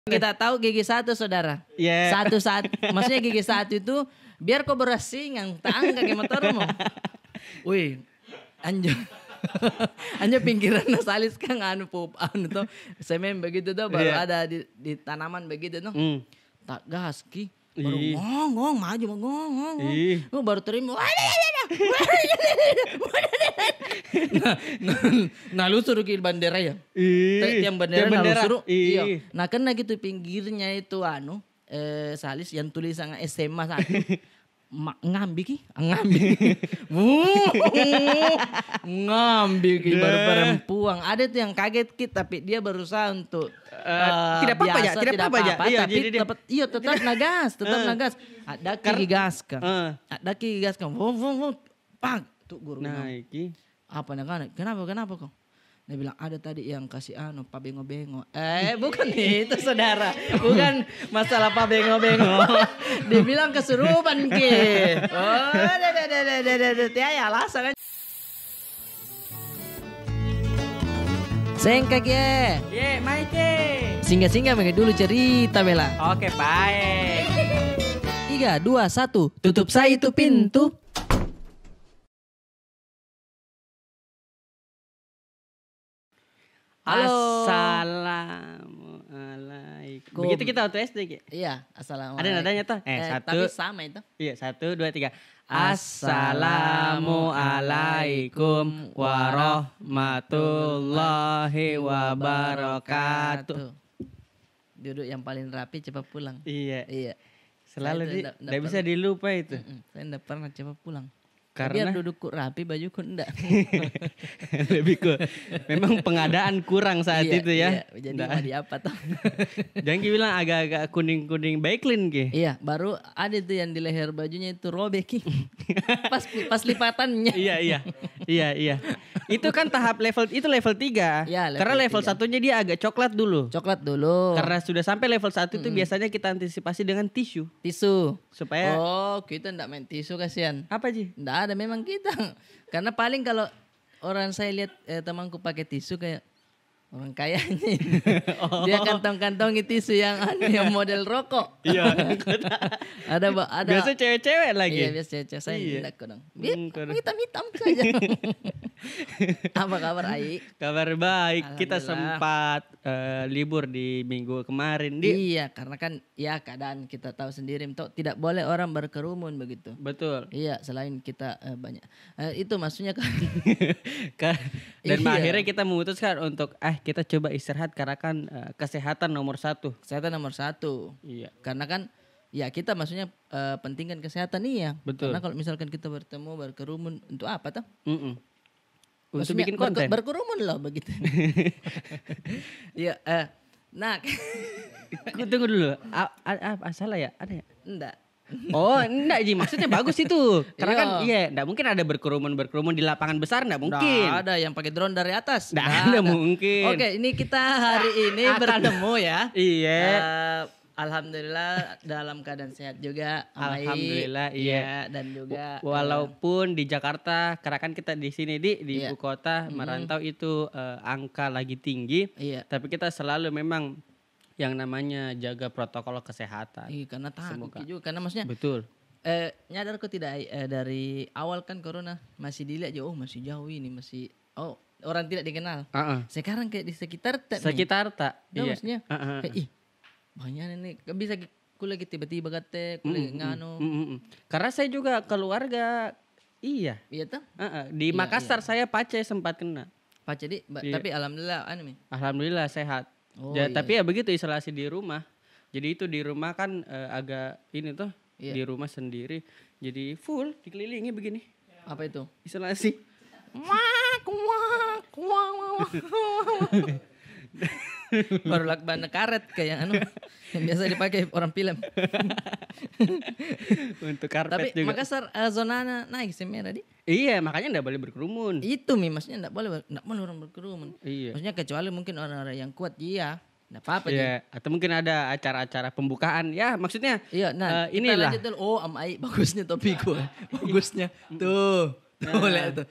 Kita tahu gigi satu saudara. Iya. Maksudnya gigi satu itu biar kau berasingan tangga ke motormu. Wih, anjo. Anjo pinggiran salis kan anu tuh semen begitu tuh baru ada di tanaman begitu tuh. Tak gas ki. Baru ngong maju ngong. Baru terima. Nah lu suruh ke bandera ya? Yang bandera lu suruh. Iya. Nah kena gitu pinggirnya itu salis yang tulisan SMA satu. Ngambil ki. Ngambil ki baru perempuan. Ada tuh yang kaget ki tapi dia berusaha untuk tidak apa-apa ya, tidak apa-apa. Iya, tetap nagas. Ada ki gas kan. Pak tuh guru. Nah, iki. Apa nak? Kenapa kok? Dia bilang ada tadi yang kasih Pak Bengo-Bengo. Bukan itu saudara. Bukan masalah Pak Bengo-Bengo. Dia bilang kesurupan ki. Oh, ya alasan. Sengkak ya. Maike. Singgah dulu cerita Bella. Oke, baik. 3, 2, 1. Tutup saya itu pintu. Halo. Assalamualaikum. Begitu kita waktu SD Ki? Iya, assalamualaikum. Ada nadanya tuh? Tapi sama itu. Iya, 1, 2, 3. Assalamualaikum warahmatullahi wabarakatuh. Duduk yang paling rapi cepat pulang. Iya. Selalu tidak bisa dilupa itu. Saya tidak pernah cepat pulang. Karena biar dudukku rapi bajuku enggak. Lebih ke memang pengadaan kurang saat itu ya. Iya, jadi di apa tuh? Jangan bilang agak-agak kuning-kuning baiklin Ki. Iya, baru ada tuh yang di leher bajunya itu robek Ki. pas lipatannya. Iya. Itu kan tahap level 3. Ya, karena level 1-nya dia agak coklat dulu. Karena sudah sampai level 1 itu biasanya kita antisipasi dengan tisu. Supaya kita enggak main tisu kasihan. Apa Ji? Enggak ada memang kita. Karena paling kalau orang saya lihat temanku pakai tisu kayak orang kayanya. Dia kantong-kantongi tisu yang model rokok. Iya. ada. Biasa cewek-cewek lagi. Iya, biasa cewek. Saya tidak kodong. Hitam-hitam saja. Apa kabar Ai? Kabar baik. Kita sempat libur di minggu kemarin. Iya, karena kan ya keadaan kita tahu sendiri. Tidak boleh orang berkerumun begitu. Betul. Iya, selain kita banyak. Itu maksudnya kan. Dan akhirnya kita memutuskan untuk kita coba istirahat karena kan kesehatan nomor 1. Kesehatan nomor 1. Iya. Karena kan ya kita maksudnya pentingkan kesehatan nih ya. Betul. Karena kalau misalkan kita berkerumun untuk apa tuh? Untuk maksudnya bikin konten. Berkerumun loh begitu. Iya. Nah. Tunggu dulu. Salah ya? Ada ya? Enggak. Oh enggak Ji, maksudnya bagus itu. Karena kan enggak mungkin ada berkerumun di lapangan besar, enggak mungkin. Nggak ada yang pakai drone dari atas. Enggak mungkin. Oke, ini kita hari ini bertemu ya. Iya. Alhamdulillah dalam keadaan sehat juga. Alhamdulillah iya. Dan juga walaupun di Jakarta, karena kan kita di sini di ibu kota merantau itu angka lagi tinggi. Iya. Tapi kita selalu memang yang namanya jaga protokol kesehatan. Iya, karena takut juga karena maksudnya. Betul. Nyadar kok tidak dari awal kan corona masih dilihat masih jauh ini orang tidak dikenal. Sekarang kayak di sekitar tak. Iya. Maksudnya kayak banyak ini bisa kuliah tiba-tiba kate kuliah nganu. Karena saya juga keluarga iya tuh. Di Makassar saya pace sempat kena. Pace tapi alhamdulillah Alhamdulillah sehat. Tapi ya begitu isolasi di rumah. Jadi itu di rumah kan agak ini tuh di rumah sendiri. Jadi full dikelilingi begini. Apa itu? Isolasi. Baru lakban karet kayak yang biasa dipakai orang film. Untuk karpet tapi juga. Makassar zona naik merah di. Iya, makanya enggak boleh berkerumun. Itu maksudnya enggak boleh orang berkerumun. Iya. Maksudnya kecuali mungkin orang-orang yang kuat enggak apa-apa. Iya, atau mungkin ada acara-acara pembukaan. Ya, maksudnya inilah. Kita lanjut dulu. Amai bagusnya topikku. Bagusnya. Tuh. Boleh tuh.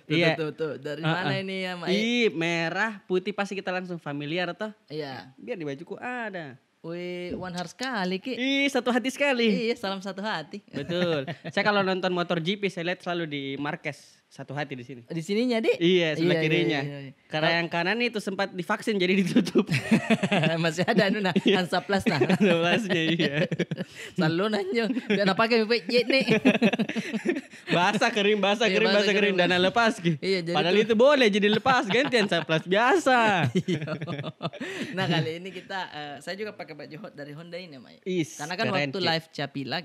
Tuh. Dari mana ini ya, Mai? Merah, putih pasti kita langsung familiar toh. Iya. Biar di bajuku ada. Wih, one heart sekali Ki. Ih, satu hati sekali. Iya, salam satu hati. Betul. Saya kalau nonton motor GP saya lihat selalu di Marquez satu hati di sini. Di sininya, Di? Iya, sebelah Iya, kirinya. iya. Karena yang kanan itu sempat divaksin jadi ditutup. Masih ada nah, Hansaplast nah. Jelasnya iya. Selalu nanyo, dia nak pakai BPJ nih. Basah kering, Iya, kering, basah basah kering, kering. dana lepas Ki. Iya, jadi Padahal tuh- itu boleh jadi lepas gantian Saplas biasa. Iya. Nah kali ini kita, saya juga pakai baju dari Honda ini, Mai. Is, Karena kan keren, waktu Ki. live Capila,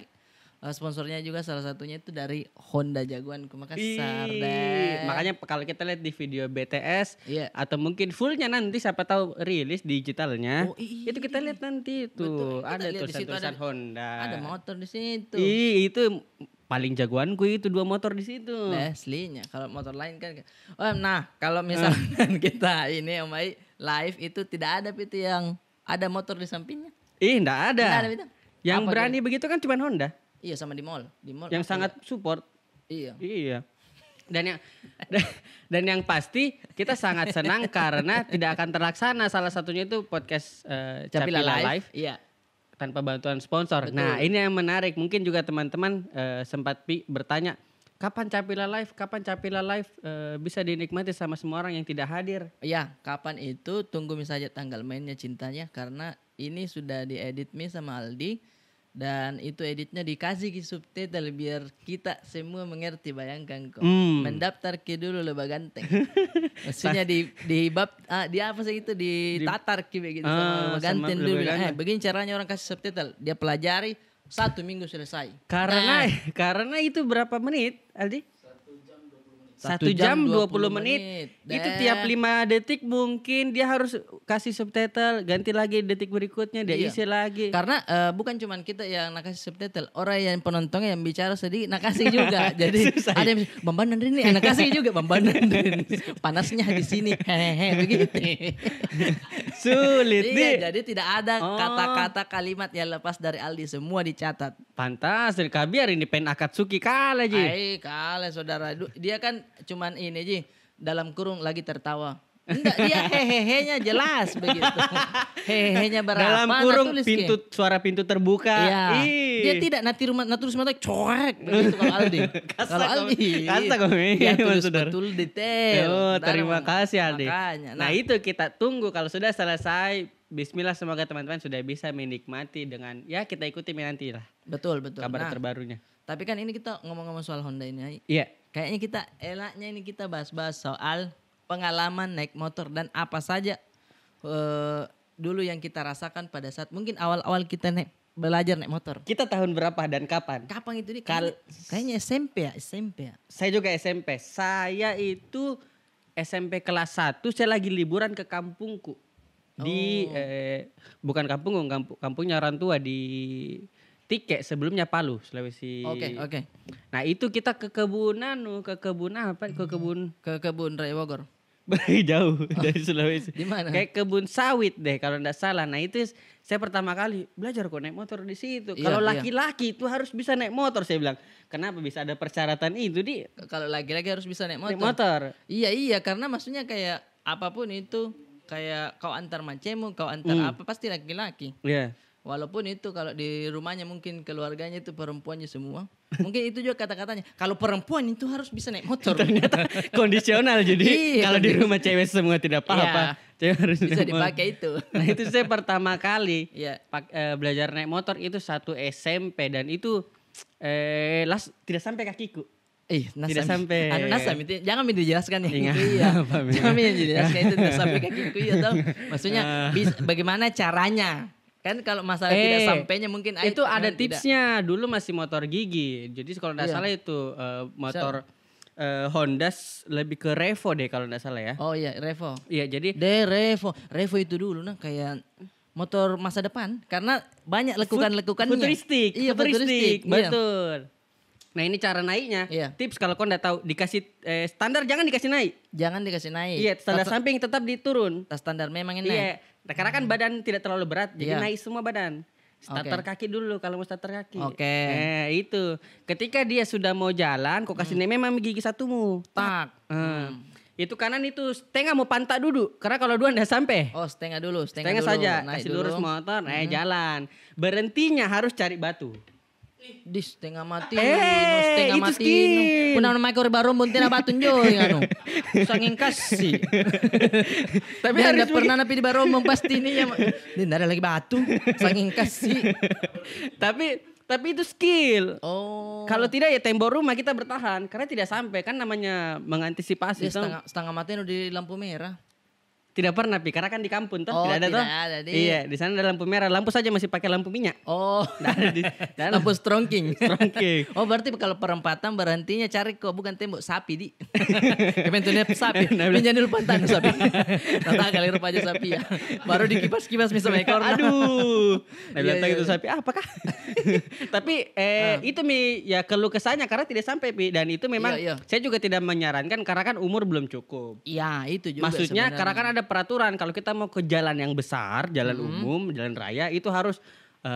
sponsornya juga salah satunya itu dari Honda Jagoan Makassar. Ih, deh. makanya kalau kita lihat di video BTS Iya. atau mungkin fullnya nanti siapa tahu rilis digitalnya, Oh, iya. itu kita lihat nanti Betul. tuh Kita ada lihat di situ tulisan-tulisan Honda. Ada motor di situ. Itu paling jagoanku itu 2 motor di situ. Aslinya kalau motor lain kan. Nah kalau misalkan kita ini Om Mai live itu tidak ada itu yang ada motor di sampingnya. Enggak ada. Nggak ada, Bita. Yang Apa berani begitu kan cuma Honda. Iya sama di mall. Di mall. Yang apa sangat support. ya? Iya. Iya. Dan yang pasti kita sangat senang karena tidak akan terlaksana salah satunya itu podcast Capila Capila live. Live Iya. tanpa bantuan sponsor. Betul. Nah, ini yang menarik. Mungkin juga teman-teman sempat bertanya, kapan Capila Live? Kapan Capila Live bisa dinikmati sama semua orang yang tidak hadir? Iya, kapan itu tunggu saja tanggal mainnya cintanya karena ini sudah diedit Mi sama Aldi dan itu editnya dikasih ke subtitle biar kita semua mengerti, bayangkan kok. Mendaftar ke dulu lebah ganteng. Maksudnya di bab dia apa sih itu ditatar ke begitu sama lebah ganteng sama dulu. lebah ganteng. Begini caranya orang kasih subtitle, dia pelajari 1 minggu selesai. Karena itu berapa menit, Aldi? 1 1 jam jam 20 20 menit. menit. Itu Deh. tiap 5 detik mungkin dia harus kasih subtitle, ganti lagi detik berikutnya dia Iya. isi lagi. Karena bukan cuman kita yang nak kasih subtitle, orang yang penontonnya yang bicara sedikit nak kasih juga. Jadi ada yang Bamban Nandrin nih, nak kasih juga Bamban Nandrin. Panasnya di sini, hehehe begitu. Sulit Iya, nih. jadi tidak ada kata-kata kalimat yang lepas dari Aldi, semua dicatat. Pantas, kabiar ini pen Akatsuki kalah Ji. Kalah saudara. Dia kan cuman ini Ji, dalam kurung lagi tertawa. Enggak, dia hehehe-nya jelas begitu. Hehehe-nya berapa? Dalam nah kurung tulis, pintu Ki. suara pintu terbuka. Iya. Ih. Dia tidak tulis mata coek begitu kalau Aldi. Kalau Aldi. Kasta kau Dia tulis saudara. betul detail. Oh, Saudara, terima kasih Aldi. Makanya. Nah, itu kita tunggu kalau sudah selesai. Bismillah semoga teman-teman sudah bisa menikmati dengan ya kita ikuti nanti lah betul. kabar terbarunya. Tapi kan ini kita ngomong-ngomong soal Honda ini. Iya. Kayaknya kita enaknya ini kita bahas-bahas soal pengalaman naik motor dan apa saja dulu yang kita rasakan pada saat mungkin awal-awal kita belajar naik motor. Kita tahun berapa dan kapan? Kapan itu nih? Kayaknya SMP ya. Saya juga SMP. Saya itu SMP kelas 1 saya lagi liburan ke kampungku. Di bukan kampungnya orang tua di Tike, sebelumnya Palu, Sulawesi. Oke. Nah, itu kita ke kebun apa? Ke kebun Raya Bogor. Jauh dari Sulawesi. Di mana? Kayak kebun sawit deh kalau enggak salah. Nah, itu saya pertama kali belajar kok naik motor di situ. Iya, Kalau iya. laki-laki itu harus bisa naik motor, saya bilang. Kenapa bisa ada persyaratan itu, Di? Kalau lagi-lagi harus bisa naik motor. Naik motor. Iya, karena maksudnya kayak apapun itu, kayak kau antar macemu, kau antar apa pasti laki-laki. Iya. Walaupun itu kalau di rumahnya mungkin keluarganya itu perempuannya semua. Mungkin itu juga kata-katanya. Kalau perempuan itu harus bisa naik motor. Ternyata kondisional jadi Iya, kalau di rumah cewek semua tidak apa-apa, cewek harus Bisa naik motor. dipakai itu. Nah, itu saya pertama kali Iya. belajar naik motor itu 1 SMP dan itu tidak sampai kakiku. Nasam. Tidak sampai. Nasam itu jangan dijelaskan ya. Ingat. Iya. Apa, Mi? Jangan dijelaskan itu tidak sampai kakiku ya tahu. Maksudnya bagaimana caranya? Kan kalau masalah tidak sampainya mungkin itu ada tidak. tipsnya. Dulu masih motor gigi. Jadi kalau tidak Iya. salah itu motor Honda lebih ke Revo deh kalau tidak salah ya. Oh iya, Revo. Iya, jadi Revo itu dulu kayak motor masa depan karena banyak lekukan-lekukannya. futuristik, Iya, futuristik. Iya. betul. Nah, ini cara naiknya. Iya. Tips kalau kau enggak tahu dikasih standar jangan dikasih naik. Jangan dikasih naik. Iya, standar samping tetap diturun. Tas standar memang ini. Iya. Nah, karena kan badan tidak terlalu berat, jadi Iya. naik semua badan. Starter kaki dulu kalau mau starter kaki. Oke. Itu. Ketika dia sudah mau jalan, kau kasih naik memang gigi satumu. Tak. Itu kanan itu setengah mau pantak duduk. Karena kalau dua nggak sampai. Oh, setengah dulu, Setengah dulu. saja, Naik kasih dulu. lurus motor, jalan. Berhentinya harus cari batu. Di setengah mati, itu setengah mati. skill. Punang nama ekor baru buntina batun jo anu. Sanging kasih. Tapi Dia harus nggak pernah napi di barombong pasti ini ya. Dia nggak ada lagi batu. Sanging kasih. tapi itu skill. Oh. Kalau tidak ya tembok rumah kita bertahan karena tidak sampai, kan namanya mengantisipasi. Dia setengah mati di lampu merah. Tidak pernah Pi, karena kan di kampung tuh Oh, tidak ada tidak tuh. ada, Di. Iya, di sana ada lampu merah, lampu saja masih pakai lampu minyak. Oh. Nggak ada di dalam. Lampu strongking. Strongking. Oh, berarti kalau perempatan berhentinya cari kok bukan tembok sapi di. Eventualnya sapi. Pinjam dulu pantan sapi. Tata kali rupanya sapi ya. Baru dikipas-kipas misal ekor. Aduh. Nah, bilang Iya, itu iya. sapi apakah? Tapi itu Mi ya keluh kesahnya karena tidak sampai Pi, dan itu memang Iya, iya. saya juga tidak menyarankan karena kan umur belum cukup. Iya, itu juga Maksudnya sebenarnya. karena kan ada peraturan kalau kita mau ke jalan yang besar, jalan umum, jalan raya itu harus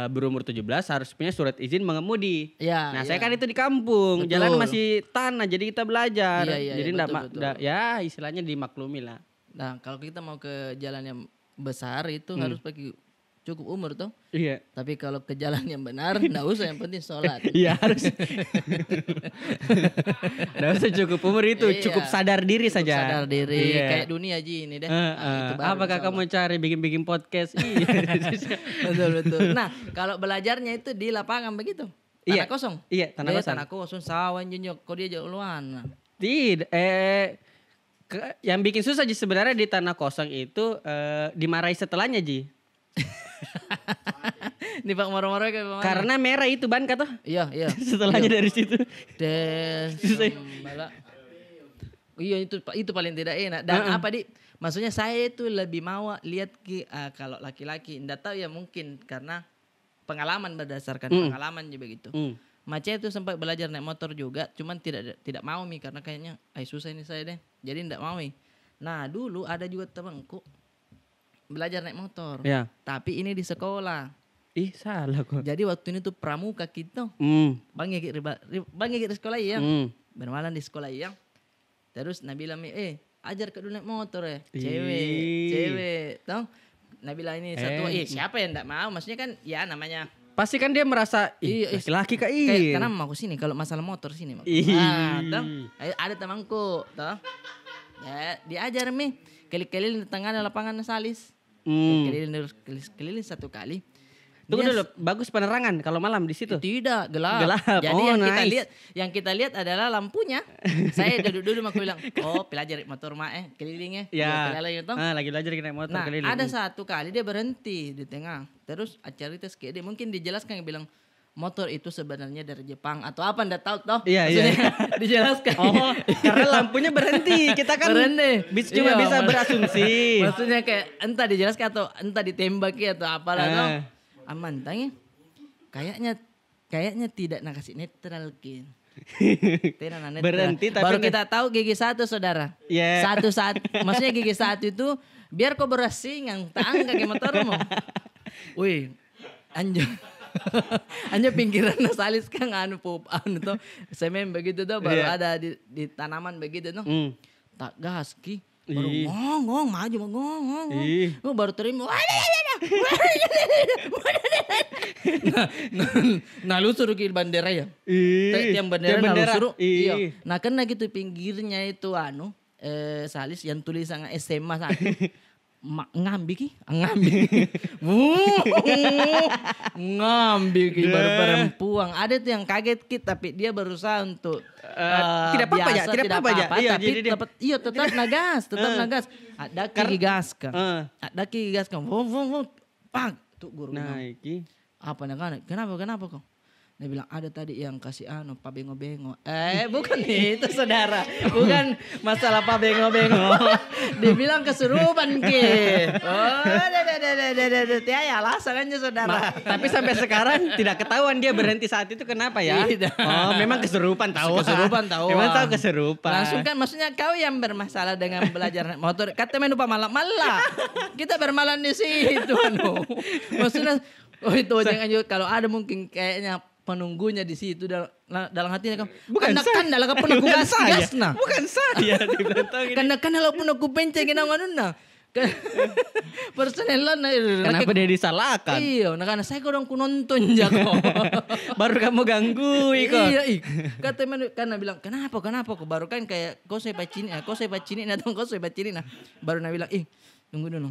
berumur 17 harus punya surat izin mengemudi. Iya, Nah, iya. saya kan itu di kampung, Betul. jalan masih tanah jadi kita belajar. Iya, iya, jadi iya, ndak betul, betul. ya istilahnya dimaklumi lah. Nah, kalau kita mau ke jalan yang besar itu harus pakai cukup umur tuh. Iya. Tapi kalau ke jalan yang benar enggak usah, yang penting sholat. Iya harus. Nggak usah cukup umur itu, Iya. cukup sadar diri saja. Sadar diri Iya. kayak dunia Ji ini deh. Nah, itu baru Apakah insya kamu cari bikin-bikin podcast? Iya. betul betul. Nah, kalau belajarnya itu di lapangan begitu. Iya. Tanah kosong. Iya, tanah Dia kosong. Tanah kosong, sawan junjok. Kok dia jauh luan. Tidak, yang bikin susah Ji sebenarnya di tanah kosong itu dimarahi setelahnya Ji. Nih Pak moro-moro kayak gimana? Karena merah itu ban kata. Iya, iya. Setelahnya dari situ. Des. Sambala. Iya itu paling tidak enak. Dan apa di? Maksudnya saya itu lebih mau lihat kalau laki-laki, enggak tahu ya mungkin karena pengalaman berdasarkan pengalaman juga begitu. Mace itu sempat belajar naik motor juga, cuman tidak mau Mi karena kayaknya susah ini saya deh. Jadi enggak mau Mi. Nah, dulu ada juga temanku belajar naik motor. Ya. Tapi ini di sekolah. Ih, salah kok. Jadi waktu ini tuh pramuka kita. Bang di sekolah ya. Bermalam di sekolah ya. Terus Nabila ajar ke dulu naik motor ya. Cewek. Tahu? Nabila ini satu, siapa yang enggak mau? Maksudnya kan ya namanya. Pasti kan dia merasa laki-laki Kak. Kayak karena mau sini kalau masalah motor sini. Ada temanku, toh. Ya, diajar Mi. Keliling di tengah lapangan salis. Keliling satu kali. Tunggu dulu, bagus penerangan kalau malam di situ. Tidak, gelap. Gelap. Jadi Oh, yang kita lihat adalah lampunya. Saya duduk-duduk aku bilang, pelajar motor kelilingnya. Ya. Lagi belajar naik motor Nah, keliling. ada satu kali dia berhenti di tengah. Terus cerita kayak dia mungkin dijelaskan, bilang motor itu sebenarnya dari Jepang atau apa enggak tahu toh. Iya. Dijelaskan. Oh, karena lampunya berhenti. Kita kan berhenti. cuma Iya, bisa berasumsi. Maksudnya kayak entah dijelaskan atau entah ditembaki atau apalah toh. Aman tanya. Kayaknya tidak nak kasih netral kin. Berhenti tapi baru kita tahu gigi satu saudara. Yeah. Satu saat maksudnya gigi satu itu biar kau berasing yang tangga ke motormu. Wih, anjo pinggiran salis kan anu tuh semen begitu tuh baru ada di tanaman begitu tuh. Tak gas ki. Baru ngong maju ngong. Baru terima. Nah lu suruh ke bandera ya. Tiang bendera nah lu suruh. Iya. Nah kena gitu pinggirnya itu salis yang tulisan SMA satu. Ngambil baru perempuan. Ada tuh yang kaget tapi dia berusaha untuk tidak apa-apa ya, tidak apa-apa ya. Iya, tetap nagas. Ada kaki gas kan. Pang, tuh guru. Naiki. Apa nak? Kenapa kok? Dia bilang ada tadi yang kasih Pak Bengo-Bengo. Bukan itu saudara. Bukan masalah Pak Bengo-Bengo. Dia bilang kesurupan ki. Ya alasan aja saudara. Tapi sampai sekarang tidak ketahuan dia berhenti saat itu kenapa ya? Tidak. Oh, memang kesurupan tahu. Memang tahu kesurupan. Langsung kan maksudnya kau yang bermasalah dengan belajar naik motor. Kata lupa malam. Kita bermalam di situ Maksudnya itu jangan kalau ada mungkin kayaknya penunggunya di situ dalam hatinya kan. Bukan Kan dalam pun aku gas nah. Bukan saya dibilang tahu gini. Kan kalau pun aku pencet gini nah. Personel lah. Kenapa dia disalahkan? Iya, karena saya kurang ku nonton jago. Baru kamu ganggu kok. Iya, kata karena bilang kenapa kok baru kan kayak kau saya pacini nah baru nak bilang tunggu dulu.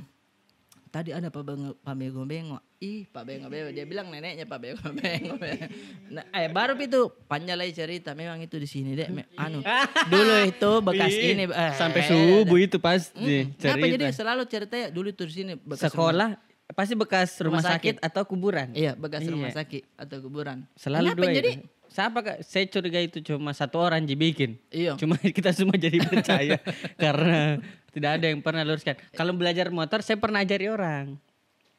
Tadi ada Pak Bengok. Pak Bengok. Dia bilang neneknya Pak Bengok. Nah, baru itu panjalai cerita memang itu di sini deh. Dulu itu bekas ini sampai subuh itu pasti cerita. Kenapa jadi selalu cerita dulu itu di sini bekas sekolah pasti bekas rumah sakit atau kuburan. Iya, bekas rumah sakit atau kuburan. Selalu kenapa dua jadi? itu. Siapa Kak? Saya curiga itu cuma satu orang bikin. Iya. Cuma kita semua jadi percaya karena tidak ada yang pernah luruskan. Kalau belajar motor saya pernah ajari orang.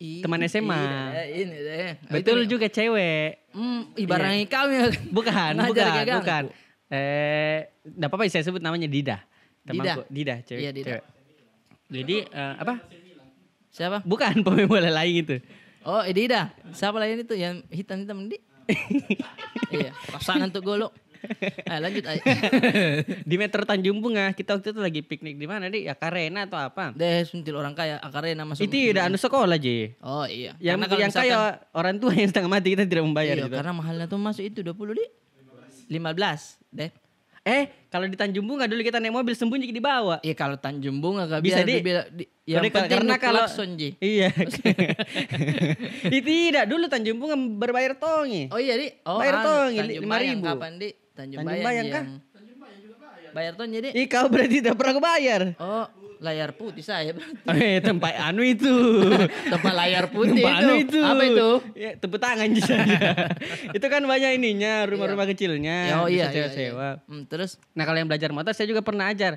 Teman SMA. Ini deh. Betul juga cewek. Ibaratnya kami. Bukan. Enggak apa-apa saya sebut namanya Dida. Temanku Dida cewek. Iya, Dida. Cewek. Jadi apa? Siapa? Bukan pemain bola lain itu. Oh, Dida. Siapa lain itu yang hitam-hitam di? Iya, pasangan untuk golok. Lanjut aja. Di Metro Tanjung Bunga kita waktu itu lagi piknik di mana di Akarena atau apa? Deh suntil orang kaya Akarena masuk. Itu udah anu sekolah je. Oh iya. Yang kaya orang tua yang setengah mati kita tidak membayar iya, gitu. Karena mahalnya tuh masuk itu 20 di 15 deh. Kalau di Tanjung Bunga dulu kita naik mobil sembunyi di bawah. Iya kalau Tanjung Bunga gak bisa karena kalau Sonji. Iya. Itu tidak dulu Tanjung Bunga berbayar tongi. Oh iya di. Bayar tongi 5.000. Kapan di? Tanjung Bayang kah? Bayar tongi jadi. Kau berarti tidak pernah bayar. Oh, layar putih saya berarti. Tempat anu itu. Tempat layar putih itu. Apa itu? Ya, tepuk tangan saja. Itu kan banyak ininya, rumah-rumah kecilnya. Oh iya. Sewa. Terus? Nah kalau yang belajar motor saya juga pernah ajar.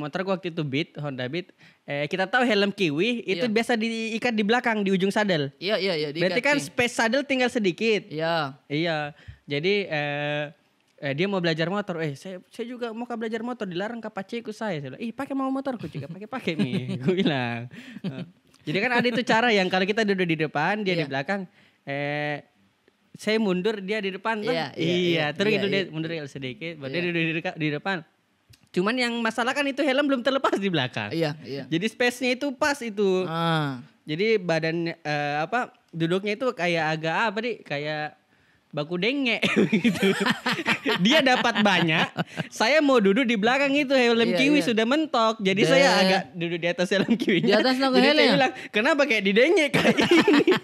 Motor gua waktu itu Honda Beat. Kita tahu helm kiwi itu biasa diikat di belakang di ujung sadel. Iya. Berarti kan space sadel tinggal sedikit. Iya. Jadi dia mau belajar motor. Saya juga mau belajar motor, dilarang ke paciku saya. Saya bilang, pakai mau motorku juga, pakai nih. Gue bilang. Jadi kan ada itu cara yang kalau kita duduk di depan, dia di belakang. Saya mundur, dia di depan. Terus itu dia mundur sedikit, baru dia duduk di depan. Cuman yang masalah kan itu helm belum terlepas di belakang. Iya. Jadi space-nya itu pas itu. Jadi badan duduknya itu kayak agak kayak baku denge gitu. Dia dapat banyak. Saya mau duduk di belakang itu helm kiwi sudah mentok. Jadi saya agak duduk di atas helm kiwinya. Di atas jadi saya bilang, kenapa kayak didenge kayak ini?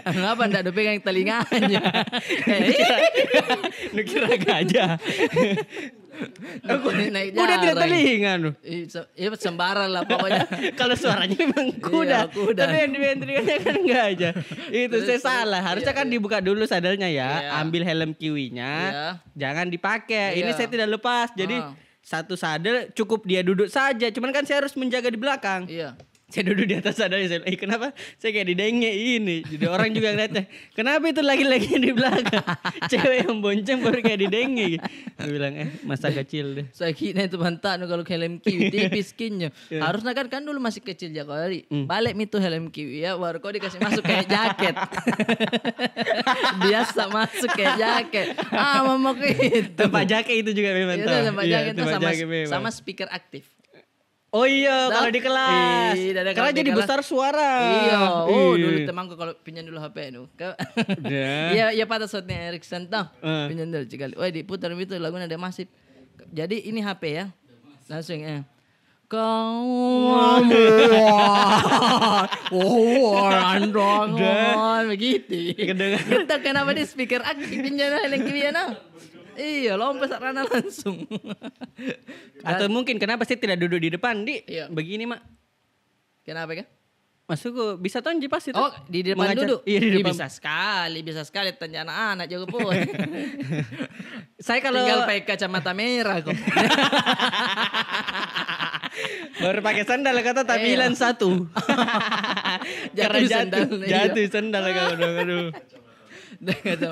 Kenapa enggak ada pegang telinganya? Lu kira gajah. Aku naik jalan. Udah tidak telinga nu. Iya sembarang lah pokoknya. Kalau suaranya memang kuda. Tapi yang telinganya kan enggak aja. Itu saya salah. Harusnya kan dibuka dulu sadelnya ya. Ambil helm kiwinya. Jangan dipakai. Ini saya tidak lepas. Jadi satu sadel cukup dia duduk saja. Cuman kan saya harus menjaga di belakang. Iya. Saya duduk di atas sadel. Saya bilang, kenapa saya kayak didenge ini. Jadi orang juga ngeliatnya, kenapa itu lagi-lagi di belakang. Cewek yang bonceng baru kayak didenge. Saya bilang masa kecil deh. Saya kira itu bantat kalau helm kiwi tipis skinnya. Harusnya kan dulu masih kecil ya kali. Balik itu helm kiwi ya, baru kau dikasih masuk kayak jaket. Biasa masuk kayak jaket. Mama itu. Tempat jaket itu juga memang. Itu tempat jaket itu sama speaker aktif. Oh iya, kalau di kelas. Karena jadi besar suara. Iya. Dulu temanku kalau pinjam dulu HP itu. Iya pada saatnya Ericsson tau. Pinjam dulu sekali. Diputar itu lagunya ada masif. Jadi ini HP ya. Langsung kau begitu. Kita kenapa di speaker aktif pinjam yang kiwiana? Iya, lompat sarana langsung. Atau mungkin kenapa sih tidak duduk di depan, Di? Iya. Begini, Mak. Kenapa kan? Masuk bisa tonji pas itu. Oh, di depan duduk? Iya, di depan. Bisa sekali tanya anak-anak juga pun. Saya kalau tinggal pakai kacamata merah kok. Baru pakai sandal kata tampilan satu. Jatuh sandal kau dong, aduh.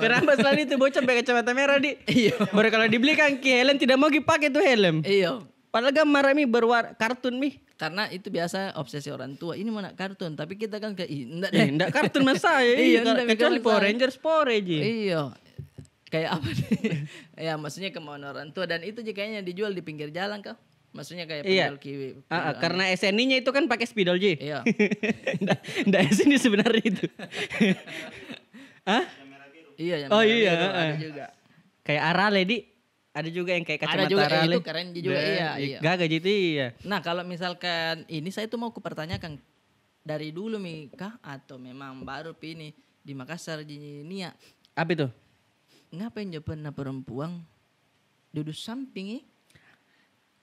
Kenapa selalu itu bocah pakai kacamata merah Di? Iya. Baru kalau dibeli kan Helen tidak mau dipakai tuh helm. Iya. Padahal gambar mi kartun mi. karena itu biasa obsesi orang tua. Ini mana kartun, tapi kita kan kayak enggak Eh, deh. enggak kartun mas saya. Iya, Iya, enggak kecuali bikin Power saya. Rangers Power aja. Iya. Kayak apa nih? Ya maksudnya kemauan orang tua dan itu juga kayaknya dijual di pinggir jalan kah? Maksudnya kayak Iya. penjual kiwi. Karena SNI-nya itu kan pakai spidol J. Iya. Enggak SNI sebenarnya itu. Hah? Iya yang Oh merah iya, biru ada heeh. juga. Kayak Arale di. Ada juga yang kayak Ada kacamata juga, Arale. itu keren juga, iya, iya. Gagah gitu iya. Nah kalau misalkan ini saya tuh mau kupertanyakan dari dulu Mika atau memang baru ini di Makassar di Nia. Apa itu? Ngapain jo pernah perempuan duduk samping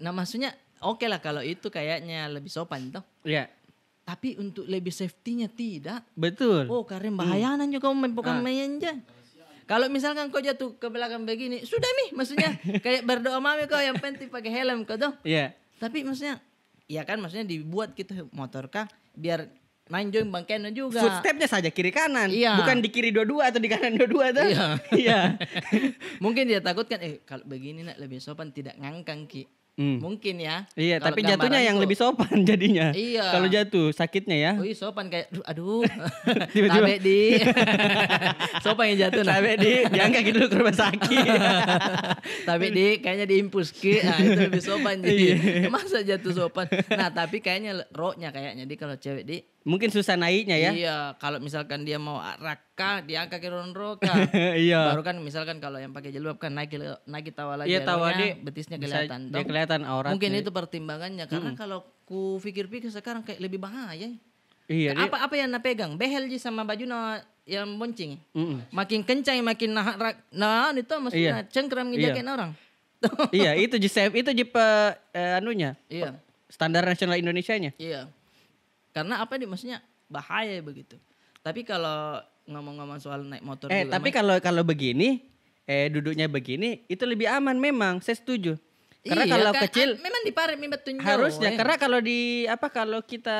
Nah maksudnya oke lah kalau itu kayaknya lebih sopan toh. Iya. Tapi untuk lebih safety-nya tidak. Betul. Oh karena bahayanan juga kamu bukan Ah. main aja. Kalau misalkan kau jatuh ke belakang begini, sudah maksudnya kayak berdoa mami kau yang penting pakai helm kau tuh. Iya. Tapi maksudnya, ya kan maksudnya dibuat gitu motor kah biar nanjoin bangkainya juga. Footstepnya saja kiri kanan. Iya. Bukan di kiri dua-dua atau di kanan dua-dua tuh. Iya. Iya. Mungkin dia takutkan, kalau begini nak lebih sopan tidak ngangkang ki. Mungkin ya. Iya, Kalau tapi jatuhnya yang gambaranku, lebih sopan jadinya. Iya. Kalau jatuh sakitnya ya. Wih sopan kayak, aduh, Tiba-tiba. tabe di, sopan yang jatuh nah. Sampai diangkat dulu ke rumah sakit. Tapi di kayaknya diimpus ki, nah itu lebih sopan jadi. Iya. Masa jatuh sopan. Nah tapi kayaknya roknya kayaknya di kalau cewek di. Mungkin susah naiknya ya. Iya, kalau misalkan dia mau raka, diangkat ke roka. Iya. Baru kan misalkan kalau yang pakai jilbab kan naik tawa lagi. Iya, tawa aeronya, di betisnya bisa kelihatan. dia toh. kelihatan auratnya. Mungkin itu pertimbangannya karena kalau ku pikir-pikir sekarang kayak lebih bahaya. Iya. dia- Apa yang napegang? Behel ji sama baju yang bonceng. Mm-mm. Makin kencang makin itu maksudnya Iya. cengkram Iya. ngejakin orang. Iya, itu itu anunya. Iya. Standar nasional Indonesianya. Iya. Karena apa nih maksudnya bahaya begitu. Tapi kalau ngomong-ngomong soal naik motor juga Tapi kalau begini, duduknya begini, itu lebih aman memang. Saya setuju. Karena iya, kalau kan, kecil memang diparet tunjuk. harusnya karena kalau kalau kita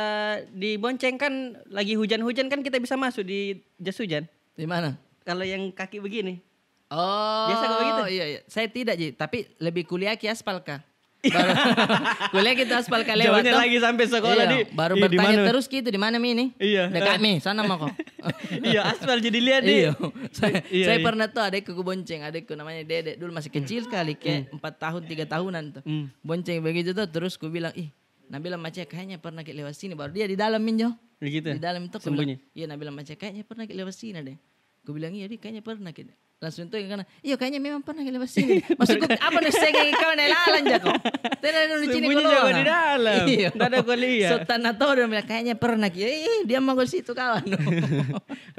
dibonceng kan lagi hujan-hujan kan kita bisa masuk di jas hujan. Di mana? Kalau yang kaki begini. Oh. Biasa kok begitu? Iya, iya. Saya tidak, Ji, tapi lebih kuliah ke aspal kah? Baru kuliah kita aspal kah lewat. Jauhnya toh. lagi sampai sekolah Iya, di baru di bertanya mana? terus gitu di mana Mi ini? Iya. Dekat Mi, sana mah kok. Iya, aspal jadi lihat di. Iya. Saya Iya. pernah tuh adekku bonceng, adekku namanya Dede, dulu masih kecil sekali kayak 4 tahun 3 tahunan tuh. Bonceng begitu tuh terus ku bilang, "Ih, Nabila Mace kayaknya pernah ke lewat sini." Baru dia di dalam Minjo. Begitu. Di dalam itu aku Sembunyi. bilang, iya Nabila Mace kayaknya pernah ke lewat sini deh. Gue bilang iya dia kayaknya pernah gitu. Langsung tuh karena iya kayaknya memang pernah ke lewat sini. Maksudku apa nih saya kayak kau nelalan jako. Tidak ada di sini Sembunyi jago di dalam. Iya. Nggak ada kuliah. Sultan atau dia bilang kayaknya pernah. Dia mau ke situ kawan.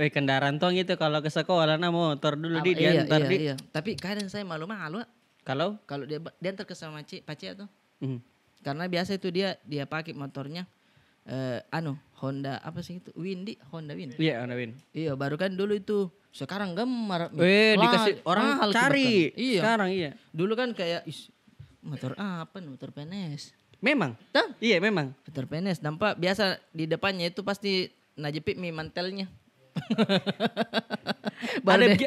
Weh, kendaraan tong itu kalau ke sekolah nah motor dulu di diantar di. Iya. Tapi kadang saya malu-malu Kalau kalau dia diantar ke sama Pace tuh. Mhm. Karena biasa itu dia pakai motornya Honda apa sih itu? Honda Win. Iya, Honda Win. Iya, baru kan dulu itu. Sekarang gemar. Dikasih orang mahal cari. bahkan. Iya. Sekarang iya. Dulu kan kayak motor apa? Motor PNS. Memang. Tuh, Iya, memang. motor PNS. Nampak biasa di depannya itu pasti najepit mi mantelnya.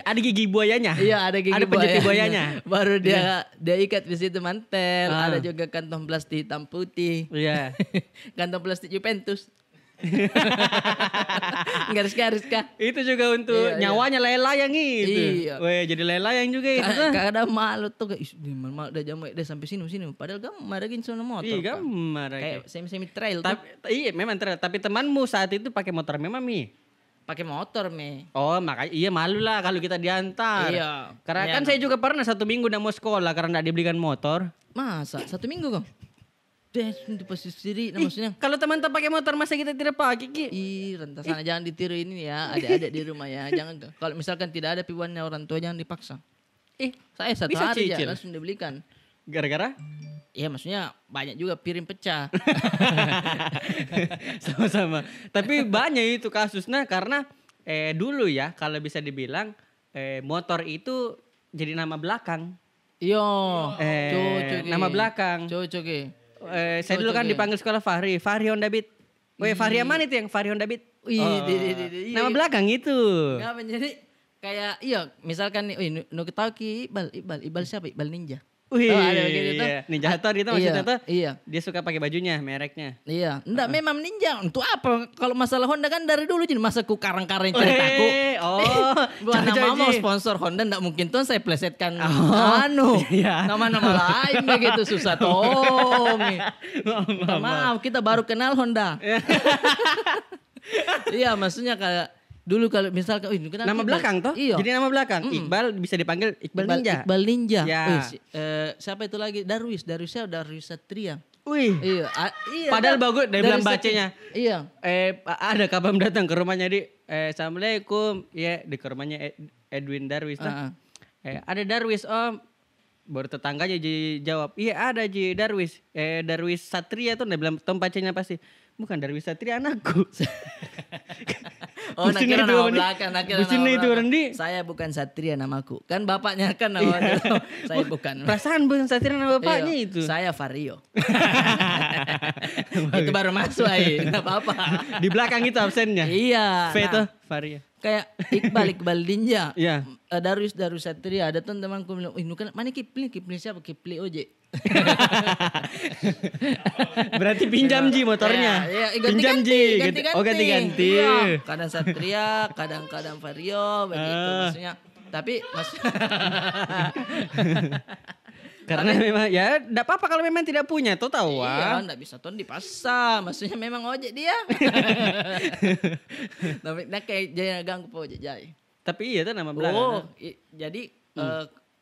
Ada gigi buayanya. Iya, ada gigi Ada penjepit buayanya. Baru dia ikat di situ mantel. Ah. Ada juga kantong plastik hitam putih. Iya. Kantong plastik Juventus. Garis-garis kah? Itu juga untuk Iya, nyawanya layang-layang itu. Iya. Weh, jadi layang-layang juga itu. Kadang malu tuh kayak malu udah jamu deh sampai sini. Padahal gambar lagi sono motor. Iya, Kak. gambar. Kayak semi trail tuh. Iya, memang tapi temanmu saat itu pakai motor memang Mi. Pakai motor me. Oh, makanya iya malu lah kalau kita diantar. Iya. Karena Iya, kan saya juga pernah 1 minggu nggak mau sekolah karena nggak dibelikan motor. Masa 1 minggu kok? Deh, itu pasti sendiri. Nah, maksudnya. Kalau teman tak pakai motor masa kita tidak pakai Ki? Ih, rentasan jangan ditiru ini ya, adik-adik di rumah ya. Jangan kalau misalkan tidak ada piwannya orang tua jangan dipaksa. Saya 1 bisa hari cicil. aja langsung dibelikan. Gara-gara Iya, maksudnya banyak juga piring pecah. sama-sama. Tapi banyak itu kasusnya karena dulu ya kalau bisa dibilang motor itu jadi nama belakang. Iya. Cocok. Nama belakang. Cocok ya. Saya dulu kan dipanggil sekolah Fahri Honda Beat. Weh, Fahri yang mana itu yang Fahri Honda Beat? Wih, Nama belakang itu. Ngapa jadi kayak iya misalkan nih, nu tahu ki Iqbal siapa? Iqbal Ninja. Wih, Oh, ada begitu tuh. iya. Ninja Hattori itu maksudnya tuh. Iya. Dia suka pakai bajunya, mereknya. Iya, enggak memang ninja. Untuk apa? Kalau masalah Honda kan dari dulu jadi masa ku karang-karang ceritaku. Oh, Bukan nama mau Ji. sponsor Honda enggak mungkin tuh saya plesetkan iya. nama-nama lain begitu susah toh. Maaf. Maaf, kita baru kenal Honda. Iya, maksudnya kayak dulu kalau misalkan ini kenal Nama Iqbal. belakang toh? Iya. Jadi nama belakang. Iqbal bisa dipanggil Iqbal Ninja. Iqbal Ninja. Ya. Siapa itu lagi? Darwis Satria. Wih. Iya, iya. Padahal bagus dari bilang bacanya. Iya. Ada kapan datang ke rumahnya di Assalamualaikum. Ya, di ke rumahnya Edwin Darwis toh. Ada Darwis Om. Baru tetangganya jawab, iya ada Ji Darwis. Darwis Satria tuh dia bilang bacanya pasti. Bukan Darwis Satria anakku. Oh, nak kira nama belakang, itu orang di. Saya bukan Satria namaku. Kan bapaknya kan nama saya bukan. Perasaan bukan Satria nama bapaknya Iya, itu. Saya Vario. Itu baru masuk aja, enggak apa-apa. Di belakang itu absennya. Iya. V tuh Varia. Kayak Iqbal Ninja. Iya. Darwis Satria. Ada tuh temanku bilang, "Ih, kan mana Kipli siapa? Kipli Oje." Berarti pinjam Ji motornya. Iya, Pinjam Ji. Oh ganti-ganti. Iya, kadang Satria, kadang Vario begitu maksudnya. Tapi Karena memang ya enggak apa-apa kalau memang tidak punya, tuh tahu iya, enggak bisa tuh dipasang. Maksudnya memang ojek dia. Tapi nak kayak jaya ganggu po ojek jaya. Tapi iya tuh nama belakang. Jadi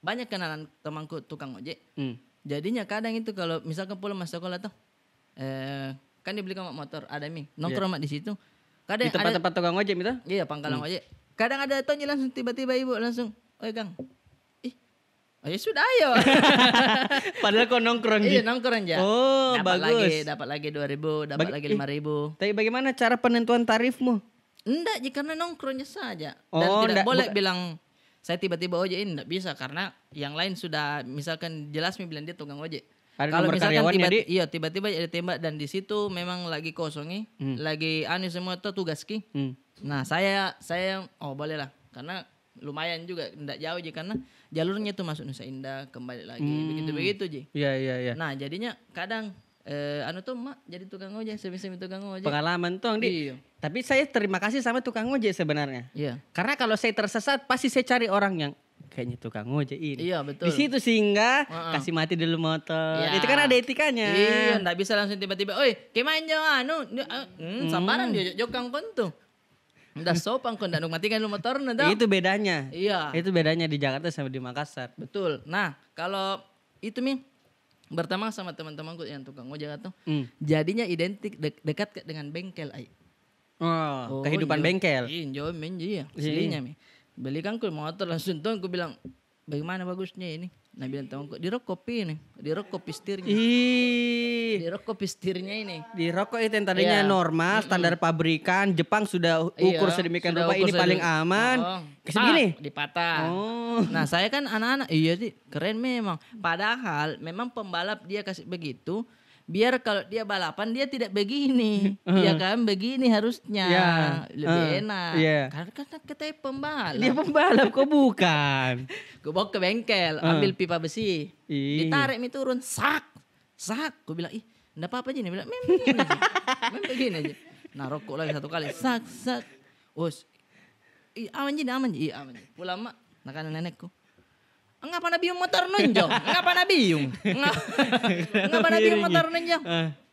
banyak kenalan temanku tukang ojek. Jadinya kadang itu kalau misalkan pulang masuk sekolah tuh kan dibeli motor ada nongkrong di situ. Kadang Di tempat-tempat tukang ojek itu? Iya, pangkalan ojek. Kadang ada Tony langsung tiba-tiba ibu langsung, "Oi Kang." Oh ya sudah ayo. Padahal kau nongkrong Iya, Ji. nongkrong aja. Oh, bagus. Dapat lagi 2.000, dapat lagi 5.000. Tapi bagaimana cara penentuan tarifmu? Enggak, karena nongkrongnya saja. Dan Oh, tidak enggak, boleh bilang saya tiba-tiba ojek ini enggak bisa karena yang lain sudah misalkan jelas bilang dia tukang ojek. Ada Kalau nomor misalkan karyawannya, Di? iya tiba-tiba ada tembak dan di situ memang lagi kosong lagi semua tuh tugas ki. Nah, saya boleh lah karena lumayan juga enggak jauh aja karena jalurnya tuh masuk Nusa Indah kembali lagi begitu-begitu Ji. Iya. Nah, jadinya kadang tuh mak jadi tukang ojek, semi-semi tukang ojek. Pengalaman tuh, Di. Iya. Tapi saya terima kasih sama tukang ojek sebenarnya. Iya. Karena kalau saya tersesat pasti saya cari orang yang kayaknya tukang ojek ini. Iya, betul. Di situ singgah, kasih mati dulu motor. Iya. Itu kan ada etikanya. Iya, enggak bisa langsung tiba-tiba, "Oi, kemain jo sambaran dia jokang kon tuh." Udah sopan kon, ndak matikan lu motor dah. Itu bedanya. Iya. Itu bedanya di Jakarta sama di Makassar. Betul. Nah, kalau itu berteman sama teman-temanku yang tukang ojek atau jadinya identik dekat dengan bengkel ai. Oh, kehidupan bengkel. Iya, jauh ya. Aslinya belikan ku motor langsung tuh aku bilang, "Bagaimana bagusnya ini?" Nah, bilang temanku, "Dirok kopi nih, dirok kopi setirnya." Dirok kopi setirnya ini. Di rokok itu yang tadinya normal, standar pabrikan, Jepang sudah ukur sedemikian rupa ini paling aman. Segini? Dipatah. Oh. Nah, saya kan anak-anak, iya sih, keren memang. Padahal memang pembalap dia kasih begitu, biar kalau dia balapan dia tidak begini. Ya kan, begini harusnya. Ya. Lebih enak. Iya. Karena katanya pembalap. Dia pembalap kok bukan. Gue bawa ke bengkel, ambil pipa besi. Ih. Ditarik turun, sak. Gue bilang, "Ih, enggak apa-apa aja nih." Bilang, "Memang begini aja." Memang begini aja. Nah, rokok lagi satu kali, sak. Aman ji. Iya, aman ji. Pulang mak, nakana nenekku. Ngapa na biyong motor nunjong? Ngapa na biyong? Ngapa na biyong motor nunjong?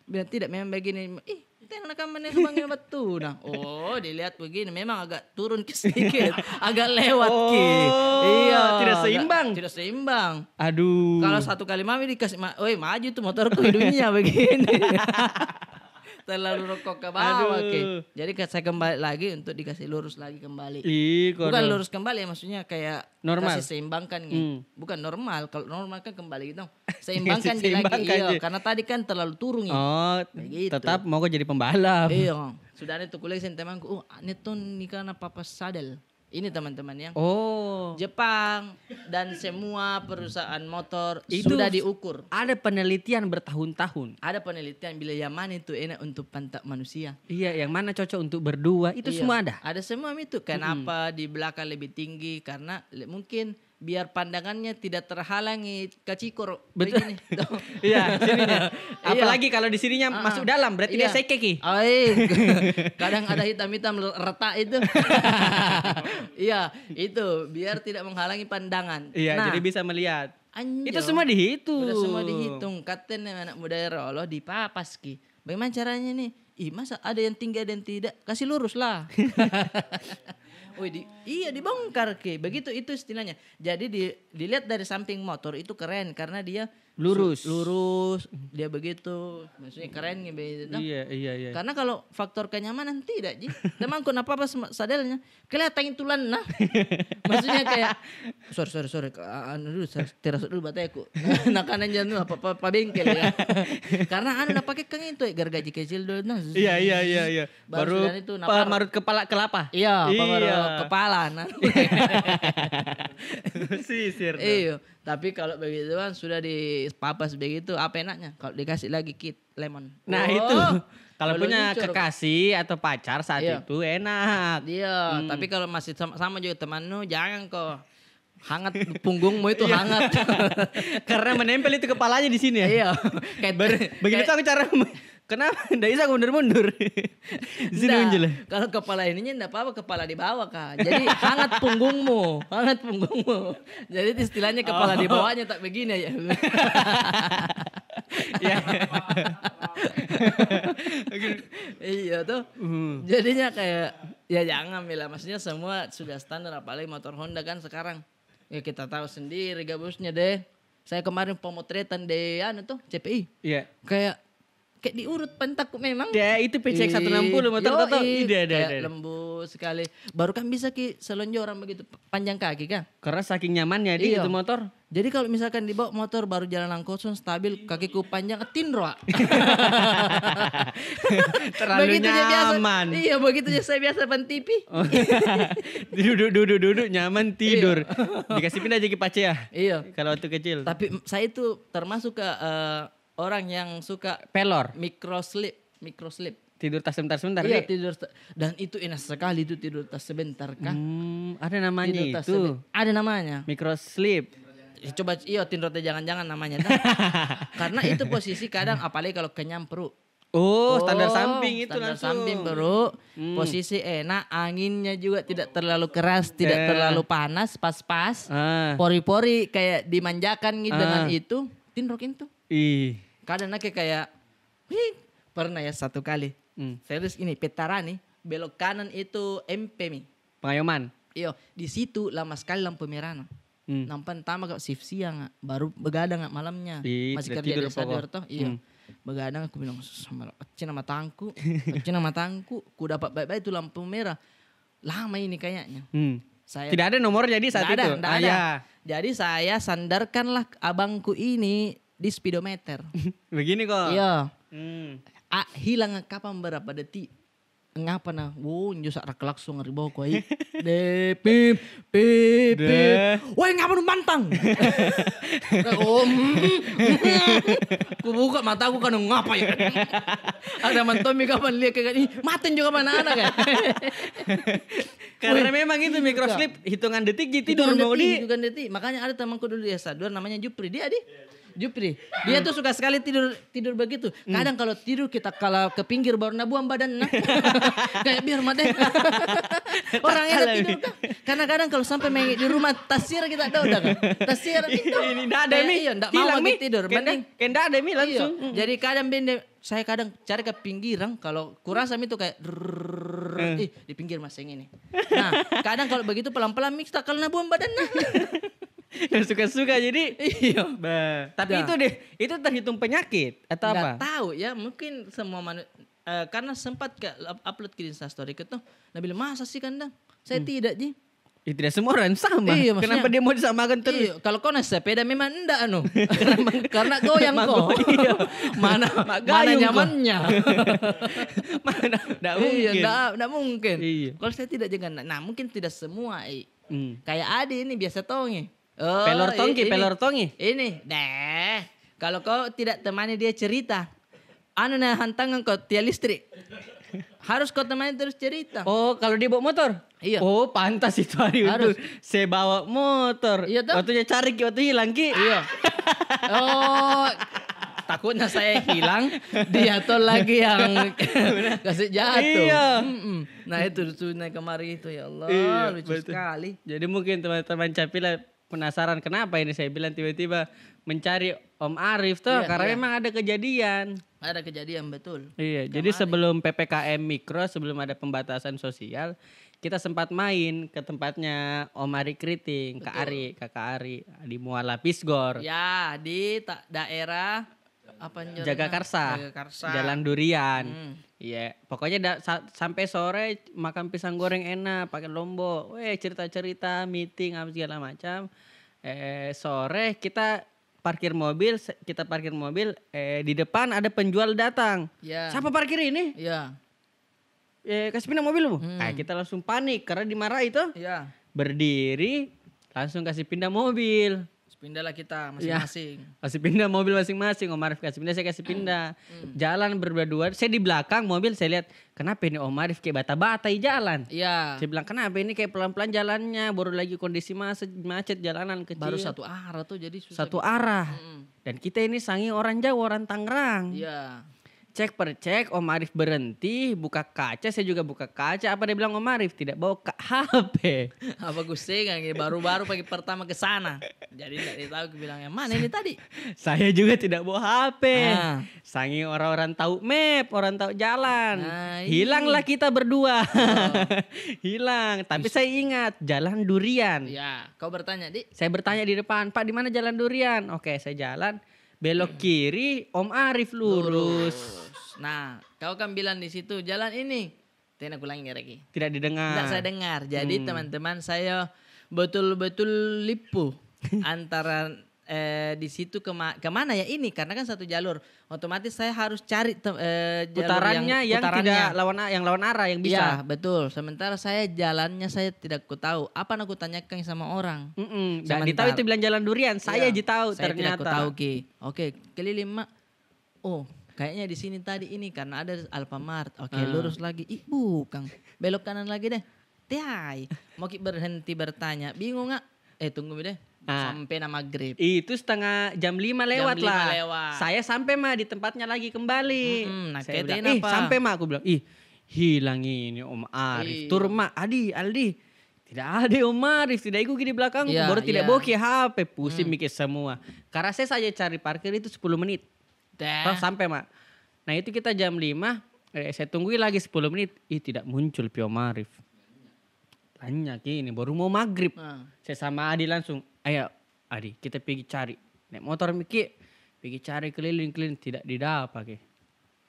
Bilang tidak, memang begini. Ih, tenang kamu nih lubangnya batu. Nah, oh dilihat begini, memang agak turun sedikit, agak lewat ki. Iya, tidak seimbang. Tidak seimbang. Aduh. Kalau satu kali mami dikasih, "Woi maju tuh motorku hidungnya begini." Terlalu rokok ke bawah ki. Jadi saya kembali lagi untuk dikasih lurus lagi kembali. Bukan lurus kembali ya, maksudnya kayak normal. kasih seimbangkan gitu. Bukan normal, kalau normal kan kembali gitu. Seimbangkan lagi iya, karena tadi kan terlalu turun ya. Oh, begitu. Tetap mau jadi pembalap. Iya. Sudah ada tuh kuliah temanku, "Oh, ini tuh nikah papa sadel." Ini teman-teman yang Jepang dan semua perusahaan motor itu sudah diukur. Ada penelitian bertahun-tahun. Ada penelitian bila yang mana itu enak untuk pantat manusia. Iya, yang mana cocok untuk berdua itu semua ada. Ada semua itu. Kenapa di belakang lebih tinggi? Karena mungkin biar pandangannya tidak terhalangi kacikor. Betul. Begini. Tuh. Iya, sininya. Iya. Apalagi kalau di sininya masuk dalam, berarti dia sekeki. Kadang ada hitam-hitam retak itu. Iya, itu biar tidak menghalangi pandangan. Iya, Nah, jadi bisa melihat. anjo, Itu semua dihitung. udah semua dihitung. Katanya anak muda Rolo dipapas ki. Bagaimana caranya nih? Masa ada yang tinggi ada yang tidak? Kasih lurus lah. Iya dibongkar ki. Begitu itu istilahnya. Jadi dilihat dari samping motor itu keren karena dia Lurus. lurus. Dia begitu. Maksudnya keren gitu. Iya. Karena kalau faktor kenyamanan tidak, Ji. Temanku apa sadelnya kelihatan tulan nah. Maksudnya kayak sorry anu dulu teras dulu bataku. Nah kanan jangan apa bengkel ya. Karena anu udah pakai kang itu gargaji kecil dulu nah. Iya. Baru sudah itu pamarut kepala kelapa. Iya, pamarut kepala nah. Sisir. Iya, tapi kalau begitu kan sudah dipapas begitu apa enaknya kalau dikasih lagi kit lemon. Nah itu kalau punya kekasih atau pacar saat itu enak. Iya, tapi kalau masih sama juga temanmu jangan kok hangat punggungmu itu hangat. Karena menempel itu kepalanya di sini ya. Iya. Kayak begitu aku cara kenapa ndak bisa mundur-mundur. Di sini muncul. Kalau kepala ininya enggak apa-apa kepala di bawah Kak. Jadi hangat punggungmu. Jadi istilahnya kepala di bawahnya tak begini ya. Iya. Iya tuh. Jadinya kayak ya jangan Mila. Maksudnya semua sudah standar apalagi motor Honda kan sekarang. Ya kita tahu sendiri gabusnya deh. Saya kemarin pemotretan deh tuh CPI. Iya. Kayak diurut pentakku memang. Ya itu PCX 160 motor Toto. Kayak lembut sekali. Baru kan bisa selonjoran begitu panjang kaki kan. Karena saking nyamannya di itu motor. Jadi kalau misalkan dibawa motor baru jalan kosong stabil kakiku panjang tinro. Terlalu nyaman. Iya begitu aja saya biasa ban TV. Duduk nyaman tidur. Dikasih pindah aja ke pace ya. Iya. Kalau waktu kecil. Tapi saya itu termasuk ke orang yang suka pelor, microslip. Tidur tas sebentar. Iya tidur dan itu enak sekali itu tidur tas sebentar kan. Ada namanya itu. Ada namanya. Microslip. Coba tidur jangan-jangan namanya. Karena itu posisi kadang apalagi kalau kenyam perut. Oh, standar samping itu standar langsung. Samping perut. Posisi enak, anginnya juga tidak terlalu keras, tidak terlalu panas, pas-pas. Pori-pori kayak dimanjakan gitu dengan itu. Tinrok itu. Kadang kayak pernah ya satu kali. Serius ini petara nih belok kanan itu MP mi. Pengayoman. Iya, di situ lama sekali lampu merah. Nampak pertama kalau shift siang baru begadang malamnya. Masih kerja di Sadar toh. Iya. Begadang aku bilang sama Cina matangku, ku dapat baik-baik itu lampu merah. Lama ini kayaknya. Tidak ada nomor jadi saat itu. Tidak ada. Jadi saya sandarkanlah abangku ini di speedometer. Begini kok. Iya. Hilang kapan berapa detik. Ngapa nah? Wow, nyusak langsung ngeri bawa koi. Pip. Woi, ngapa lu mantang? Ku buka mataku kan ngapa ya? Ada mantomi kapan lihat kayak ini, maten juga mana anak kan? Karena memang itu microslip hitungan detik tidur mau di. Hitungan detik. Makanya ada temanku dulu di Sadar namanya Jupri. Jupri. Dia tuh suka sekali tidur begitu. Kadang kalau tidur kita kalau ke pinggir baru nabuang badan nah. Kayak biar made. Orang enak tidur kan. Karena kadang kalau sampai main di rumah tasir kita ada kan. Tasir itu. Ini enggak ada mi. Iya, enggak mau lagi tidur. Mending enggak ada mi langsung. Iya. Jadi kadang saya kadang cari ke pinggiran kalau kurasa itu kayak di pinggir mas yang ini. Nah, kadang kalau begitu pelan-pelan mix tak kalau nabuang badan nah. Suka-suka jadi. Iya. Tapi itu terhitung penyakit atau apa? Nggak tahu ya, mungkin semua karena sempat upload ke Instastory itu, nah bilang masa sih kandang? Saya tidak Ji. Ya, tidak semua orang sama. Iya, kenapa dia mau disamakan terus? Iya, kalau kau naik sepeda memang enggak karena goyang kok. Iya. Mana nyamannya. Mana enggak mungkin. Iya, enggak mungkin. Iya. Kalau saya tidak jangan. Nah, mungkin tidak semua. Kayak Adi ini biasa tongi. Oh, pelor tongi. Ini, kalau kau tidak temani dia cerita, hantangan kau tiap listrik. Harus kau temani terus cerita. Oh, kalau dia bawa motor? Iya. Oh pantas itu hari Harus. itu saya bawa motor. Iya, toh? Waktunya cari Ki, waktu hilang Ki. Iya. Oh, takutnya saya hilang, dia tuh lagi yang kasih jatuh. Iya. Nah itu naik kemari itu ya Allah, Iya, lucu betul. sekali. Jadi mungkin teman-teman Capila penasaran kenapa ini saya bilang tiba-tiba mencari Om Arif tuh Iya, karena iya. memang ada kejadian. Ada kejadian betul. Iya, jadi sebelum PPKM Mikro, sebelum ada pembatasan sosial, kita sempat main ke tempatnya Om Ari Kriting, Kakak Ari di Muala Pisgor, Ya di daerah apa Jagakarsa, Jagakarsa. Jalan Durian. Hmm. Iya, pokoknya sampai sore makan pisang goreng enak, pakai lombok, cerita-cerita, meeting apa segala macam. Sore kita parkir mobil, di depan ada penjual datang. Ya. Siapa parkir ini? Iya. Kasih pindah mobil lu. Kita langsung panik karena dimarahi itu. Iya. Berdiri, langsung kasih pindah mobil. Pindahlah kita masing-masing. Kasih pindah mobil masing-masing. Om Arif kasih pindah, saya kasih pindah. Jalan berdua-dua. Saya di belakang mobil, saya lihat kenapa ini Om Arif kayak bata-bata di jalan. Iya. Saya bilang kenapa ini kayak pelan-pelan jalannya, baru lagi kondisi macet jalanan kecil. Baru satu arah tuh jadi susah. Satu arah. Dan kita ini sangi orang Jawa, orang Tangerang. Iya. Cek per cek, Om Arif berhenti, buka kaca, saya juga buka kaca. Apa dia bilang Om Arif? Tidak bawa HP. Apa gue segan baru-baru pagi pertama ke sana. Jadi enggak tahu bilang yang mana ini tadi. Saya juga tidak bawa HP. Ah. Sangi orang-orang tahu map, orang tahu jalan. Nah, Hilanglah kita berdua. Hilang. Tapi saya ingat jalan Durian. Ya, kau bertanya, Dik. Saya bertanya di depan, Pak di mana jalan Durian? Oke, saya jalan. Belok kiri, Om Arif lurus. Nah, kau kan bilang di situ jalan ini. Tidak aku ulangi lagi. Tidak didengar. Tidak saya dengar. Jadi teman-teman saya betul-betul lipu antara di situ kemana ya ini karena kan satu jalur. Otomatis saya harus cari jalur Putarannya yang tidak lawan arah yang bisa. Iya, betul. Sementara saya jalannya saya tidak ku tahu. Apa aku tanyakan sama orang. Dan ditahu itu bilang jalan Durian. Saya Iya, aja tahu saya ternyata. tidak ku tahu Ki. Oke, keliling Mak. Oh, kayaknya di sini tadi ini karena ada Alfamart. Oke, lurus lagi. Ih, bukan. Belok kanan lagi deh. Tiai. Mau berhenti bertanya. Bingung nggak? Tunggu deh. Sampai nama maghrib. Itu setengah jam 5 lewat Jam 5 lah. lewat. Saya sampai mah di tempatnya lagi kembali. Nah, Saya ketain bilang, apa? sampai mah aku bilang, hilang ini Om Arif. Iya. Turun mah, Aldi. Tidak ada Om Arif, tidak ikut di belakang. Iya, Baru tidak iya. bawa ke HP, pusing mikir semua. Karena saya saja cari parkir itu 10 menit. Toh sampai mak. Nah itu kita jam 5, saya tungguin lagi 10 menit. Tidak muncul Om Arif. Banyak ini, baru mau maghrib. Saya sama Adi langsung, ayo Adi kita pergi cari. Naik motor Miki, pergi cari keliling-keliling. Tidak didapat.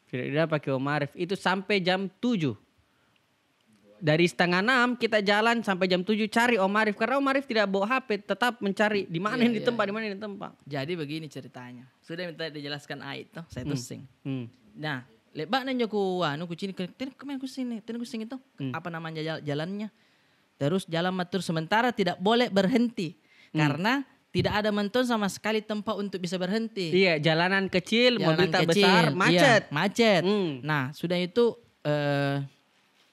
Tidak didapat Om Arif. Itu sampai jam 7. Dari setengah 6 kita jalan sampai jam 7 cari Om Arif. Karena Om Arif tidak bawa HP, tetap mencari di mana yang ditempat, di mana yang ditempat. Jadi begini ceritanya. Sudah minta dijelaskan Ait toh, saya tusing. Nah, lebak nanya ku anu ku sini kemana ku sini itu. Apa namanya jalannya? Terus jalan matur sementara tidak boleh berhenti karena tidak ada menton sama sekali tempat untuk bisa berhenti. Iya, jalanan kecil, mobil tak kecil, besar, macet. Iya, macet. Nah, sudah itu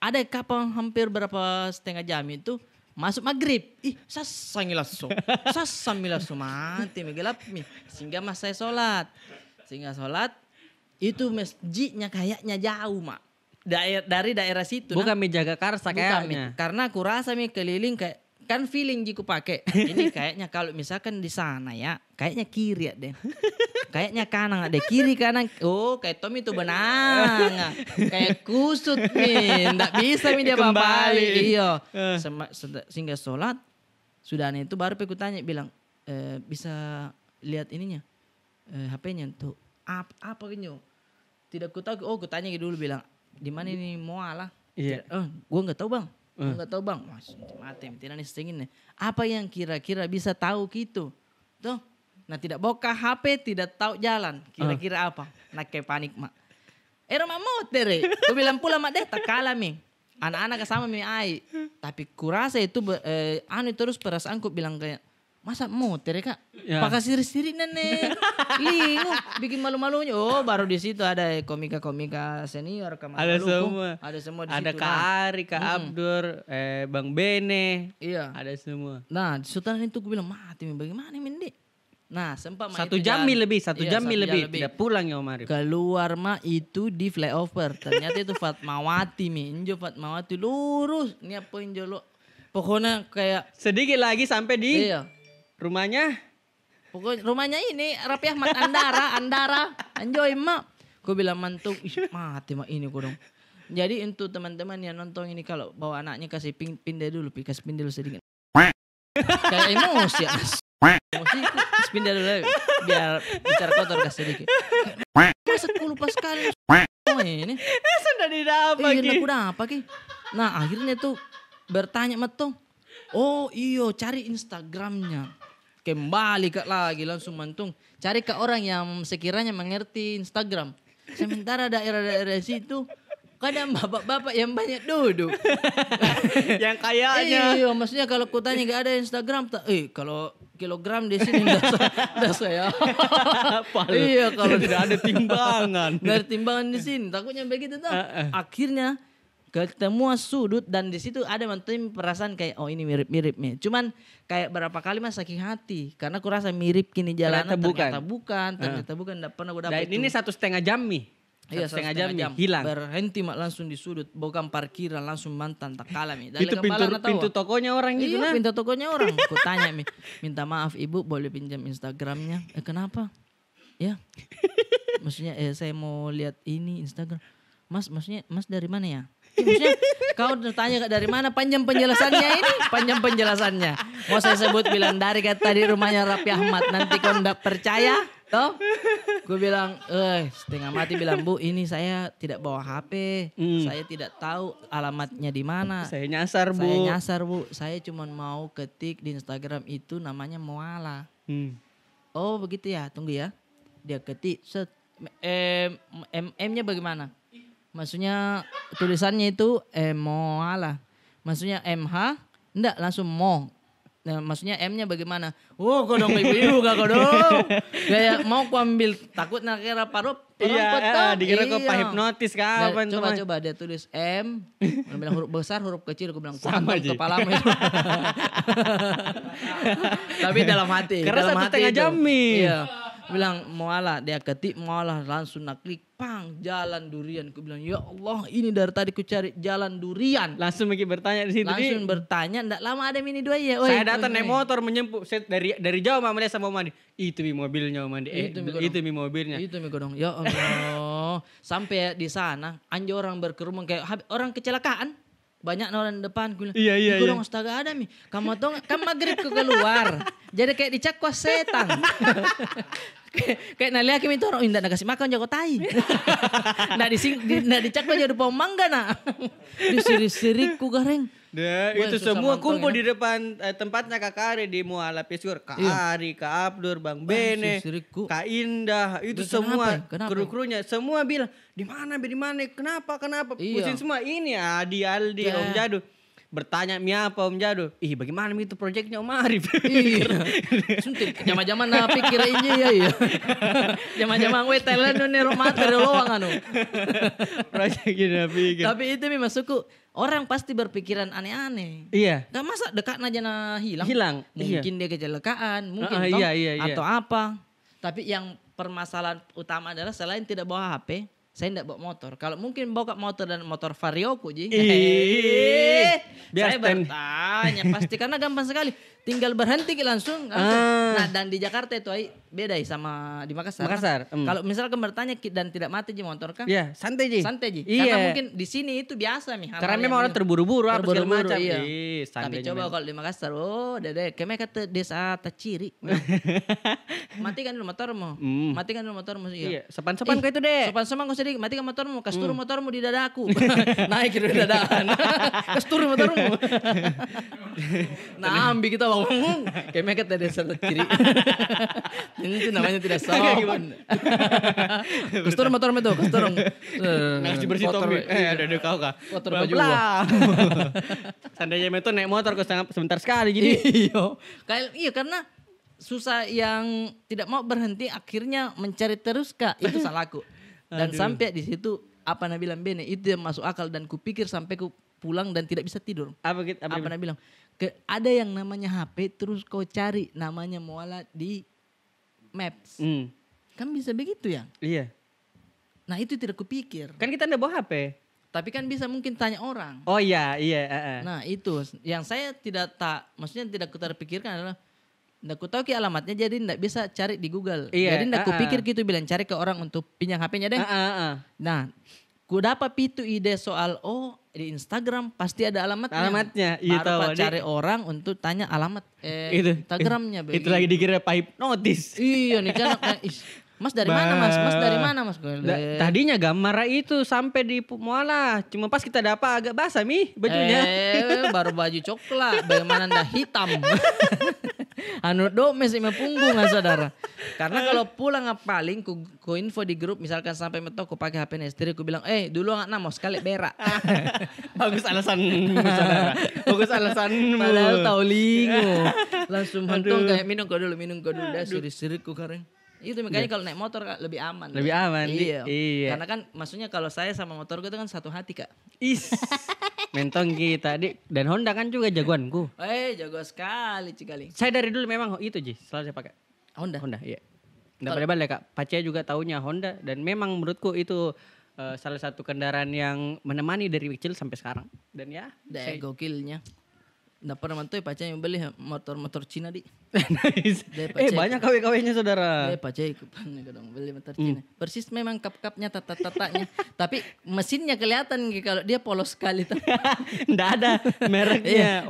ada kapal hampir berapa setengah jam itu masuk maghrib. Sasami langsung mati gelap mi. Sehingga mas saya sholat. Itu masjidnya kayaknya jauh mak. Dari daerah situ. Bukan mi Jagakarsa kayaknya. Karena aku rasa mi keliling kayak kan feeling jiku pakai. Ini kayaknya kalau misalkan di sana ya, kayaknya kiri ya deh. Kayaknya kanan ada kiri kanan. Oh, kayak Tom itu benang. Kayak kusut nih, enggak bisa mi dia Kembali. Iya. Sehingga sholat sudah itu baru aku tanya bilang bisa lihat ininya. HP-nya tuh apa gitu. Tidak ku tahu. Oh, ku tanya dulu bilang di mana ini Muala? Iya. Gua enggak tahu, Bang. Enggak tahu bang, mati tidak nih setengin nih. Apa yang kira-kira bisa tahu gitu, tuh? Nah tidak bawa HP, tidak tahu jalan, kira-kira apa? Nak kayak panik mak. Rumah motor, aku bilang pula mak deh tak kalah mi. Anak-anak sama mi ai, tapi kurasa itu anu terus perasaanku bilang kayak masa motor ya kak? Ya. Pakai siri-siri nenek. Lingu, bikin malu-malunya. Oh baru di situ ada komika-komika senior. Ada semua. Ada semua di Ada situ. Kak Ari, Kak Abdur, Bang Bene. Iya. Ada semua. Nah sultan itu gue bilang mati bagaimana Mende? Nah sempat mah 1 itu jam jalan. lebih, 1 Iya, jam 1 lebih. Tidak pulang ya Om Arif. Keluar mah itu di flyover. Ternyata itu Fatmawati mi. Injo Fatmawati lurus. Ini apa injo lo? Pokoknya kayak Sedikit lagi sampai di iya. rumahnya. Pokoknya rumahnya ini Raffi Ahmad Andara. Anjoy mak. Gue bilang mantuk, ih mati mak ini gue dong. Jadi untuk teman-teman yang nonton ini kalau bawa anaknya kasih pindah dulu, kasih pindah dulu sedikit. Kayak emosi ya. Emosi pindah dulu biar bicara kotor kasih sedikit. Masa gue lupa sekali. Oh ini. Sudah didapat Iya udah apa ki. Nah akhirnya tuh bertanya metong. Oh iyo cari Instagramnya. Kembali kak lagi langsung mantung. Cari ke orang yang sekiranya mengerti Instagram. Sementara daerah-daerah situ kadang bapak-bapak yang banyak duduk. Yang kayaknya. Iya maksudnya kalau kutanya gak ada Instagram. Kalau kilogram di sini udah saya. Iya kalau tidak ada timbangan. Gak ada timbangan di sini. Takutnya begitu tuh. Akhirnya ketemu sudut dan di situ ada mantan perasaan kayak oh ini mirip-mirip nih. Cuman kayak berapa kali mas sakit hati karena aku rasa mirip kini jalanan ternyata bukan enggak pernah gue dapat. Dan ini 1,5 jam nih. Iya 1,5 jam nih hilang. Berhenti mak langsung di sudut bukan parkiran langsung mantan tak kalah mi. Itu pintu tokonya orang gitu iya, nah. pintu tokonya orang. Aku tanya mi, minta maaf ibu boleh pinjam Instagramnya? Kenapa? Ya, maksudnya saya mau lihat ini Instagram. Mas, maksudnya mas dari mana ya? Maksudnya kau tanya dari mana panjang penjelasannya ini? Panjang penjelasannya. Mau saya sebut bilang dari kata di rumahnya Raffi Ahmad. Nanti kau ndak percaya? Toh? Gue bilang, setengah mati bilang bu ini saya tidak bawa HP. Saya tidak tahu alamatnya di mana. Saya nyasar bu. Saya nyasar bu. Saya cuma mau ketik di Instagram itu namanya Moala. Oh begitu ya, tunggu ya. Dia ketik, M-nya bagaimana? Maksudnya tulisannya itu Moala. Maksudnya MH, enggak langsung Mo. Nah, maksudnya M-nya bagaimana? Oh, kodong ibu-ibu gak kodong. Kayak mau ku ambil takut nak kira parup. Iya, dikira kok hipnotis kapan teman. Coba dia tulis M, bilang huruf besar, huruf kecil, aku bilang sama aja. kepalamu itu. Tapi dalam hati. Karena dalam 1,5 jam nih. Iya. Bilang Moala, dia ketik Moala langsung nak klik pang jalan durian. Aku bilang ya Allah ini dari tadi ku cari jalan durian. Langsung Miki bertanya di situ. Langsung bertanya, ndak lama ada mini dua ya. Saya datang naik motor menyempuk dari jauh Mama lihat sama Mandi. Itu mi mobilnya Mandi. Itu mi mobilnya. Itu mi kodong. Ya Allah. Sampai di sana anjir orang berkerumun kayak orang kecelakaan. Banyak orang depan gue bilang, iya. Dong astaga ada mi. Kamu tahu kan maghrib ke keluar. Jadi kayak dicakwas setan. kayak nalia kami orang indah kasih makan jago tai. Nah dicakwas jadi pohon mangga nak. Disiri-siriku gareng. Itu semua kumpul di depan tempatnya Kak Ari di Muala Pesur. Kak Ari, Kak Abdur, Bang Bene, Kak Indah, itu semua kru-krunya semua bilang di mana, kenapa? Pusing semua ini Adi, Aldi, Om Jadu. Bertanya mi apa Om Jadu? Bagaimana itu proyeknya Om Arif? Iya. Suntik zaman-zaman na pikir ini ya. Zaman-zaman we Thailand nih materi loang anu. Proyek gini pikir. Tapi itu mi masukku orang pasti berpikiran aneh-aneh. Iya. Gak masa dekat aja na hilang. Hilang. Mungkin dia kecelakaan, mungkin iya. atau apa. Tapi yang permasalahan utama adalah selain tidak bawa HP, saya tidak bawa motor. Kalau mungkin bawa motor dan motor Varioku ji. Saya bertanya pasti karena gampang sekali. Tinggal berhenti langsung. Nah dan di Jakarta itu beda sama di Makassar. Kalau misalkan bertanya dan tidak mati ji motor kan? Iya, santai ji. Karena mungkin di sini itu biasa nih. Karena memang orang terburu-buru apa segala macam. Iya. Tapi coba kalau di Makassar, dede, kami kata desa Taciri. Matikan dulu motormu. Matikan dulu motormu. Iya. Sopan-sopan kau itu deh. Sopan-sopan kau sedikit. Matikan motormu. Kastur motormu di dadaku. Naik di dadakan. Kastur motormu. Nah ambil kita bangun. Kami kata desa Taciri. Itu namanya tidak sopan. Kusturung motor itu, kusturung. Nasi bersih Tommy. Ada kau kah? Kotor baju gua. Seandainya itu naik motor kau sebentar sekali jadi. Iya karena susah yang tidak mau berhenti akhirnya mencari terus Kak. Itu salahku. Dan sampai di situ apa Nabi bilang Bene itu yang masuk akal dan kupikir sampai ku pulang dan tidak bisa tidur. Apa Nabi bilang? Ada yang namanya HP terus kau cari namanya mualah di Maps. Kan bisa begitu ya? Iya. Nah itu tidak kupikir. Kan kita ndak bawa HP. Tapi kan bisa mungkin tanya orang. Oh iya. Nah itu yang saya maksudnya tidak terpikirkan adalah ndak ku tahu ki alamatnya jadi ndak bisa cari di Google. Iya, Jadi ndak kupikir gitu bilang cari ke orang untuk pinjam HP-nya deh. Nah, ku dapat itu ide soal di Instagram pasti ada alamatnya. Iya tahu. Baru cari orang untuk tanya alamat Instagramnya. Itu lagi dikira pipe notice. Iya nih kan. Mas dari mana mas? Mas dari mana mas? Tadinya gambar itu sampai di mualah. Cuma pas kita dapat agak basah bajunya. Baru baju coklat. Bagaimana ndak hitam? Mes ima punggung saudara. Karena kalau pulang paling ku info di grup misalkan sampai mentok ku pakai HP istri ku bilang dulu nggak mau sekali berak. Bagus alasanmu saudara. Bagus alasanmu. Padahal tahu lingo. Langsung hantung kayak minum kau dulu dah siri-siriku karen. Itu makanya kalau naik motor Kak, lebih aman. Lebih aman. Iya. Iya. Karena kan maksudnya kalau saya sama motor gue itu kan satu hati Kak. Mentong kita dan Honda kan juga jagoanku. Jago sekali cikali. Saya dari dulu memang itu selalu saya pakai. Honda Iya. Nggak pada Kak. Pace juga taunya Honda dan memang menurutku itu salah satu kendaraan yang menemani dari kecil sampai sekarang. Dan ya. Gokilnya. Nggak pernah mantu pace yang beli motor Cina di. Nice. Banyak kawe-kawenya saudara. Pace kadang beli motor Cina. Persis memang kap-kapnya tata-tatanya. Tapi mesinnya kelihatan kalau dia polos sekali tuh. Nggak ada mereknya.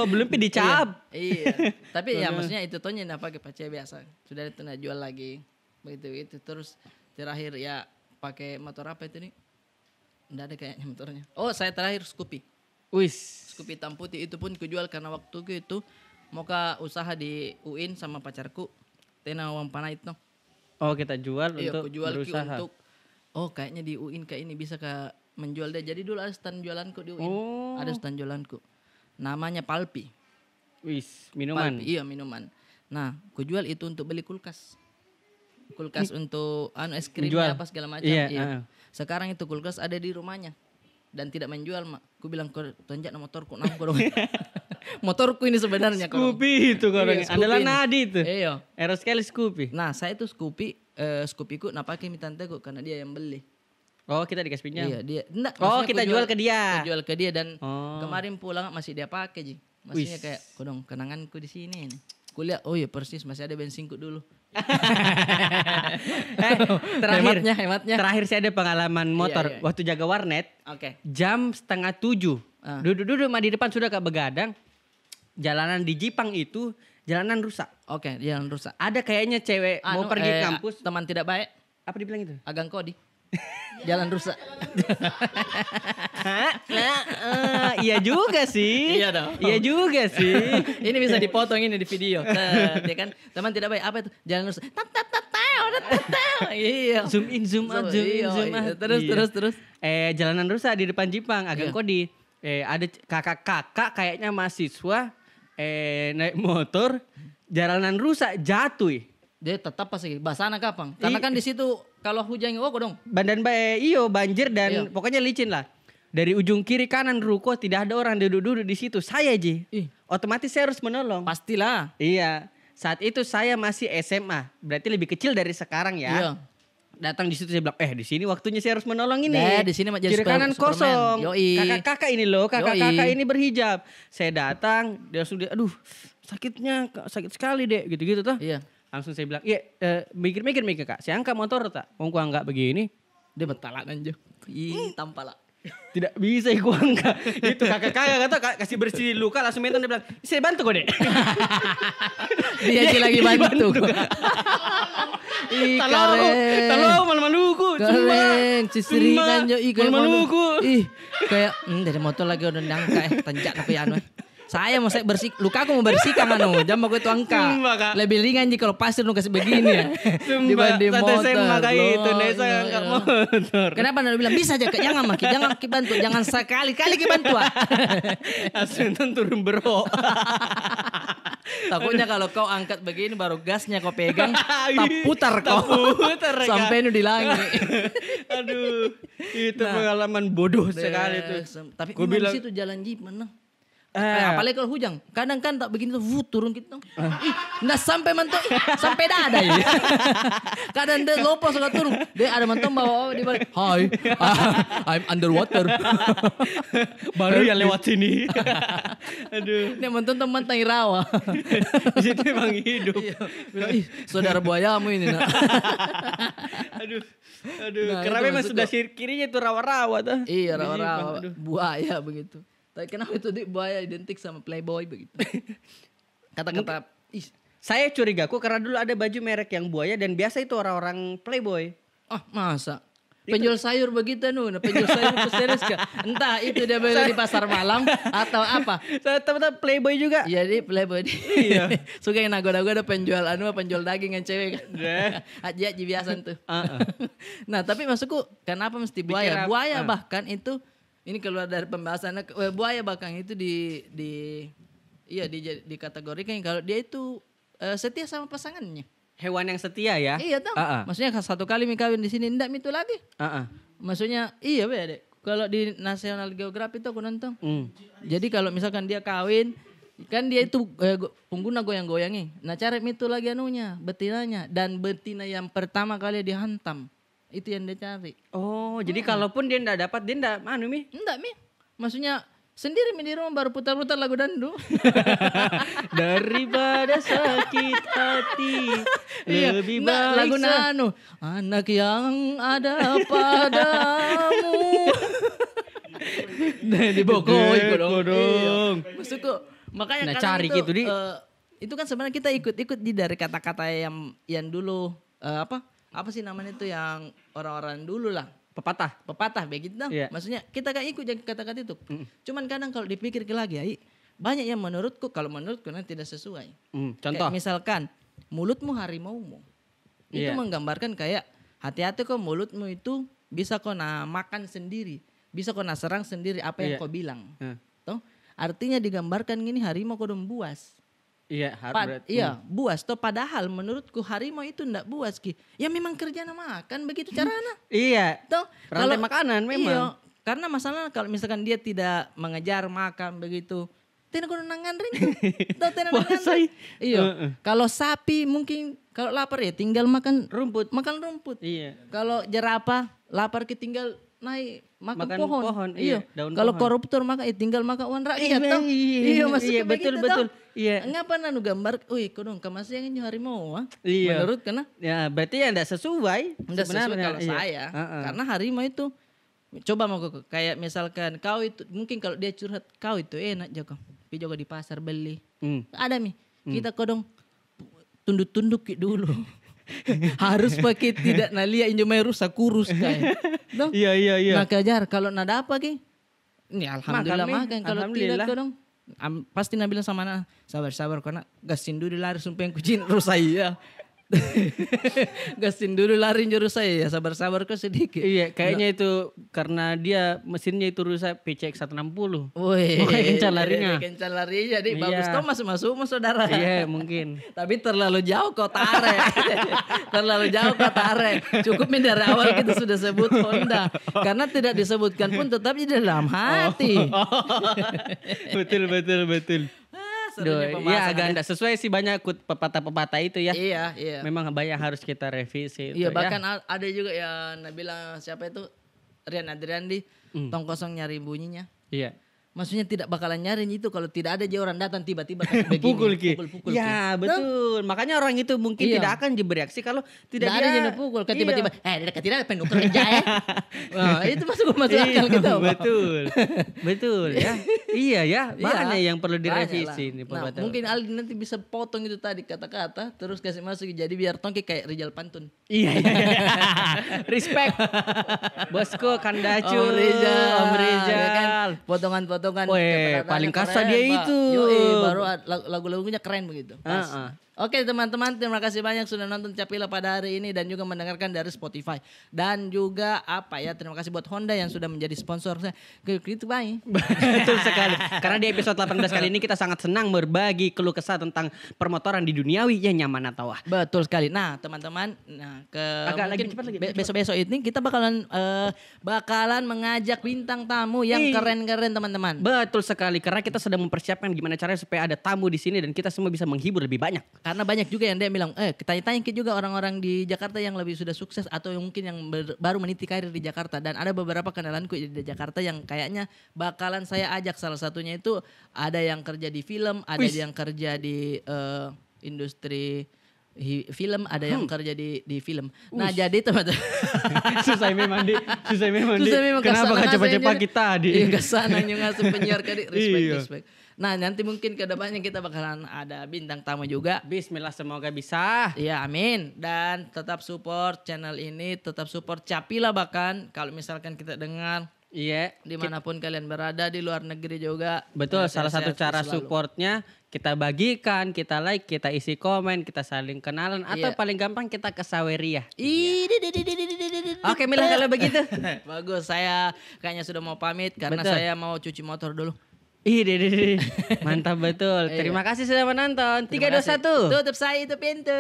Belum dicap. Iya. Tapi ya maksudnya itu tohnya nggak pakai pace biasa. Sudah itu nggak jual lagi. Begitu terus terakhir ya pakai motor apa itu nih? Nggak ada kayaknya motornya. Saya terakhir Scoopy. Scoopy hitam putih itu pun kujual karena waktu itu mau ke usaha di UIN sama pacarku. Tena uang panah itu. Kita jual untuk berusaha. Untuk kayaknya di UIN kayak ini bisa menjual deh. Jadi dulu ada stand jualanku di UIN. Ada stand jualanku. Namanya Palpi. Minuman. Palpi, iya minuman. Nah, kujual itu untuk beli kulkas. Kulkas untuk es krimnya apa segala macam. Iya. Sekarang itu kulkas ada di rumahnya. Dan tidak menjual mak. Ku bilang kau tunjuk motorku dong. Motorku ini sebenarnya. Scoopy itu orangnya. Andalan Nadi itu. Iya. Eros sekali Scoopy. Nah saya itu Scoopyku pakai mi tanteku karena dia yang beli. Kita dikasih pinjam. Iya dia. Enggak, kita jual ke dia. Jual ke dia dan kemarin pulang masih dia pakai Maksudnya kayak kodong kenanganku di sini nih. Kuliah persis masih ada bensinku dulu. Hematnya. Terakhir saya ada pengalaman motor waktu jaga warnet. Jam 6:30. Duduk di depan sudah begadang. Jalanan di Jipang itu jalanan rusak. Jalan rusak. Ada kayaknya cewek mau pergi kampus. Teman tidak baik. Apa dibilang itu? Agang kodi. Jalan rusak. Iya juga sih. Iya dong. Iya juga sih. Ini bisa dipotong ini di video. Dia kan teman tidak baik. Apa itu? Jalan rusak. Iya. Zoom in, zoom out. Terus. Jalanan rusak di depan Jipang. Agang kodi. Ada kakak-kakak kayaknya mahasiswa. Naik motor. Jalanan rusak jatuh. Dia tetap pasti basana kapang. Karena kan di situ kalau hujan dong. Bandan banjir dan pokoknya licin lah. Dari ujung kiri kanan ruko tidak ada orang duduk-duduk di situ. Saya otomatis saya harus menolong. Pastilah. Iya. Saat itu saya masih SMA. Berarti lebih kecil dari sekarang ya. Iya. Datang di situ saya bilang, di sini waktunya saya harus menolong ini. Di sini jadi kiri kanan kosong. Kakak-kakak ini loh, kakak-kakak ini berhijab. Saya datang, dia langsung aduh, sakit sekali dek, gitu-gitu tuh. Iya. Langsung saya bilang, mikir Kak, saya angkat motor tak? Mau gua angkat begini. Dia betalak aja. Tampalak. Tidak bisa gua angkat. Itu kakak kata kasih bersih luka langsung menton dia bilang, saya bantu kok dek. Dia lagi bantu. Tolong malu-maluku. Keren, cisringan jo malu-maluku. Kayak dari motor lagi udah nyangka tanjak tapi anu. Saya mau luka aku mau bersihkan jam aku itu angka. Sumpah, Kak. Lebih ringan jika kalau pasir nu kasih begini ya. Sumpah, Dibanding satu motor. SMA kayak Loh, itu, Nesa iya, angkat iya. motor. Kenapa Anda bilang bisa aja Kak, jangan Maki, jangan Ki bantu, jangan sekali-kali Ki bantu. Langsung turun bro. Takutnya kalau kau angkat begini baru gasnya kau pegang, Iya, tak putar kau. putar, Kak. Sampai nu di langit. Aduh, itu Nah. pengalaman bodoh sekali tuh. Tapi Gua memang bilang- di situ jalan jeep mana? Eh. Apalagi kalau hujan, kadang kan tak begini tuh, turun gitu. Ih, nggak sampai mantok, sampai dada ya. Kadang dia lopo suka turun, dia ada mantok bawa di balik. Hi, I'm underwater. Baru yang lewat sini. Aduh, Ini mantok teman tangi rawa. di situ emang hidup. Iya, bilang, ih saudara buayamu ini nak. Aduh, Nah, karena itu memang maksud sudah gua. kirinya tuh rawa-rawa tuh. Iya Di rawa-rawa, Jepang, aduh. buaya begitu. Tapi kenapa itu buaya identik sama playboy begitu? Kata-kata, ih, Saya curiga kok karena dulu ada baju merek yang buaya dan biasa itu orang-orang playboy. masa? Penjual sayur begitu penjual sayur itu serius kah? Entah itu dia beli di pasar malam atau apa. Saya tahu playboy juga. Jadi playboy. Iya. Suka yang nago-nago ada penjual penjual daging yang cewek. Deh. Aja biasa tuh. Uh-uh. Nah, tapi maksudku kenapa mesti buaya? Pikir Buaya apa? bahkan itu ini keluar dari pembahasan buaya bahkan itu dikategorikan kalau dia itu setia sama pasangannya. Hewan yang setia ya. Iya toh. Uh-uh. Maksudnya satu kali kawin di sini ndak itu lagi. Uh-uh. Maksudnya iya Dek. Kalau di National Geographic itu aku nonton. Jadi kalau misalkan dia kawin kan dia itu pengguna goyang-goyangi. Nah cara itu lagi betinanya dan betina yang pertama kali dihantam. Itu yang dia cari. Oh, jadi kalaupun dia enggak dapat, dia enggak Mi. Enggak Mi. Maksudnya sendiri di rumah baru putar-putar lagu dandu. Daripada sakit hati, lebih Nah, baik lagu anak yang ada padamu. Nah, dibokoi dong. Iya. Maksudku makanya Nah, kadang cari itu, gitu, Di. Itu kan sebenarnya kita ikut dari kata-kata yang dulu apa sih namanya itu yang orang-orang dulu lah. Pepatah begitu. Iya. Maksudnya kita kan ikut kata-kata itu. Cuman kadang kalau dipikir lagi banyak yang menurutku nanti tidak sesuai. Contoh. Kayak misalkan mulutmu harimaumu. Itu Iya. menggambarkan kayak hati-hati kok mulutmu itu bisa kok makan sendiri. Bisa kok serang sendiri apa yang Iya. kau bilang. Heeh. Toh? Artinya digambarkan gini harimau kok buas. Iya, berarti. Iya, buas. Toh padahal menurutku harimau itu ndak buas Ki. Ya memang kerjanya makan begitu caranya. Iya. Toh Rantai makanan memang. Iya, karena masalah kalau misalkan dia tidak mengejar makan begitu. Tidak kudu nangan ring. Toh tidak nangan. Puasai. Iya. Kalau sapi mungkin kalau lapar ya tinggal makan Rumput. Makan rumput. Iya. Kalau jerapah lapar tinggal naik makan pohon. iya, daun Kalau pohon. koruptor tinggal makan uang rakyat. Iya, toh. iya, maksudnya iya, betul, begitu, betul. toh. Iya. Ngapa gambar, kodong kamasnya yang harimau. Iya. Menurut karena Ya, berarti ya enggak sesuai Nggak sesuai sebenarnya. kalau Iya. saya. Heeh. Karena harimau itu coba mau kayak misalkan kau itu mungkin kalau dia curhat kau itu enak Joko. Pi juga di pasar beli. Ada kita kodong tunduk-tunduk dulu. Harus pakai tidak nalia injomai rusak kurus kayak. Dong. Iya. Nah kejar kalau nada apa ki? Ini alhamdulillah Mi. makan kalau Alhamdulillah. tidak kodong. Pasti nak bilang sama anak sabar karena gasin dulu lari sumpah yang kucing rusak ya. Gasin dulu lari jurus saya ya sabar kok sedikit. Iya, kayaknya itu karena dia mesinnya itu rusak PCX 160. Woi, Makanya kencang larinya. Kencang larinya, jadi Iya. bagus toh masuk saudara. Iya, mungkin. Tapi terlalu jauh kau tarik. Terlalu jauh kau tarik. Cukup dari awal kita sudah sebut Honda. Karena tidak disebutkan pun tetap di dalam hati. Betul. Serunya Ya pembahasan agak ada. enggak sesuai sih banyak pepatah-pepatah itu ya. Iya. Memang banyak harus kita revisi. Iya itu, bahkan ya. ada juga yang bilang siapa itu Rian Adriandi tong kosong nyari bunyinya. Iya. Maksudnya tidak bakalan nyari itu kalau tidak ada orang datang tiba-tiba kasih begini. Pukul Ki. Pukul Ya, betul. Makanya orang itu mungkin Iya. tidak akan bereaksi kalau tidak Tidak dia ada yang pukul kan Iya. tiba-tiba tidak pengen kerja ya. Wah, itu masuk akal kita. Pak. Betul ya. Iya ya, Iya, banyak yang perlu banyak direvisi lah. nih Nah, pepatah. mungkin Aldi nanti bisa potong itu tadi kata-kata terus kasih masuk jadi biar tongki kayak Rijal Pantun. Iya. Respect. Bosku Kandacu. Om Rijal. Om Ya kan? Rijal. Potongan-potongan potongan Weh, kata-katanya paling kasar keren, dia Pak. itu. Yoi, baru lagu-lagunya keren begitu. Pas. Heeh. Oke teman-teman, terima kasih banyak sudah nonton Capila pada hari ini dan juga mendengarkan dari Spotify. Dan juga terima kasih buat Honda yang sudah menjadi sponsor saya. Gitu bye. Betul sekali. Karena di episode 18 kali ini kita sangat senang berbagi keluh kesah tentang permotoran di duniawi yang nyaman atau Betul sekali. Nah, teman-teman, Agak lagi mungkin cepat lagi. besok-besok ini kita bakalan mengajak bintang tamu yang keren-keren, teman-teman. Betul sekali, karena kita sedang mempersiapkan gimana caranya supaya ada tamu di sini dan kita semua bisa menghibur lebih banyak. Karena banyak juga yang dia bilang, tanya-tanya juga orang-orang di Jakarta yang lebih sudah sukses atau yang mungkin yang baru meniti karir di Jakarta. Dan ada beberapa kenalanku di Jakarta yang kayaknya bakalan saya ajak. Salah satunya itu ada yang kerja di film, ada yang kerja di industri film, ada yang kerja di film. Nah jadi teman-teman Susah memang di. Kenapa kesana gak cepat-cepat ngasihnya- kita di? Iya kesana ngasih penyiar kali Iya. respect. Nah nanti mungkin ke depannya kita bakalan ada bintang tamu juga. Bismillah, semoga bisa. Iya amin. Dan tetap support channel ini, tetap support Capila bahkan kalau misalkan kita dengar Iya. dimanapun kalian berada di luar negeri juga. Betul, Nah, salah satu sehat-sehat cara selalu. supportnya kita bagikan, kita like, kita isi komen, kita saling kenalan, atau Iya. paling gampang kita ke Saweria. Oke Mila, kalau begitu. Bagus, saya kayaknya sudah mau pamit karena Betul. saya mau cuci motor dulu. Mantap betul. Iya. Terima kasih sudah menonton. 3, Terima 2, kasih. 1. Tutup saya itu pintu.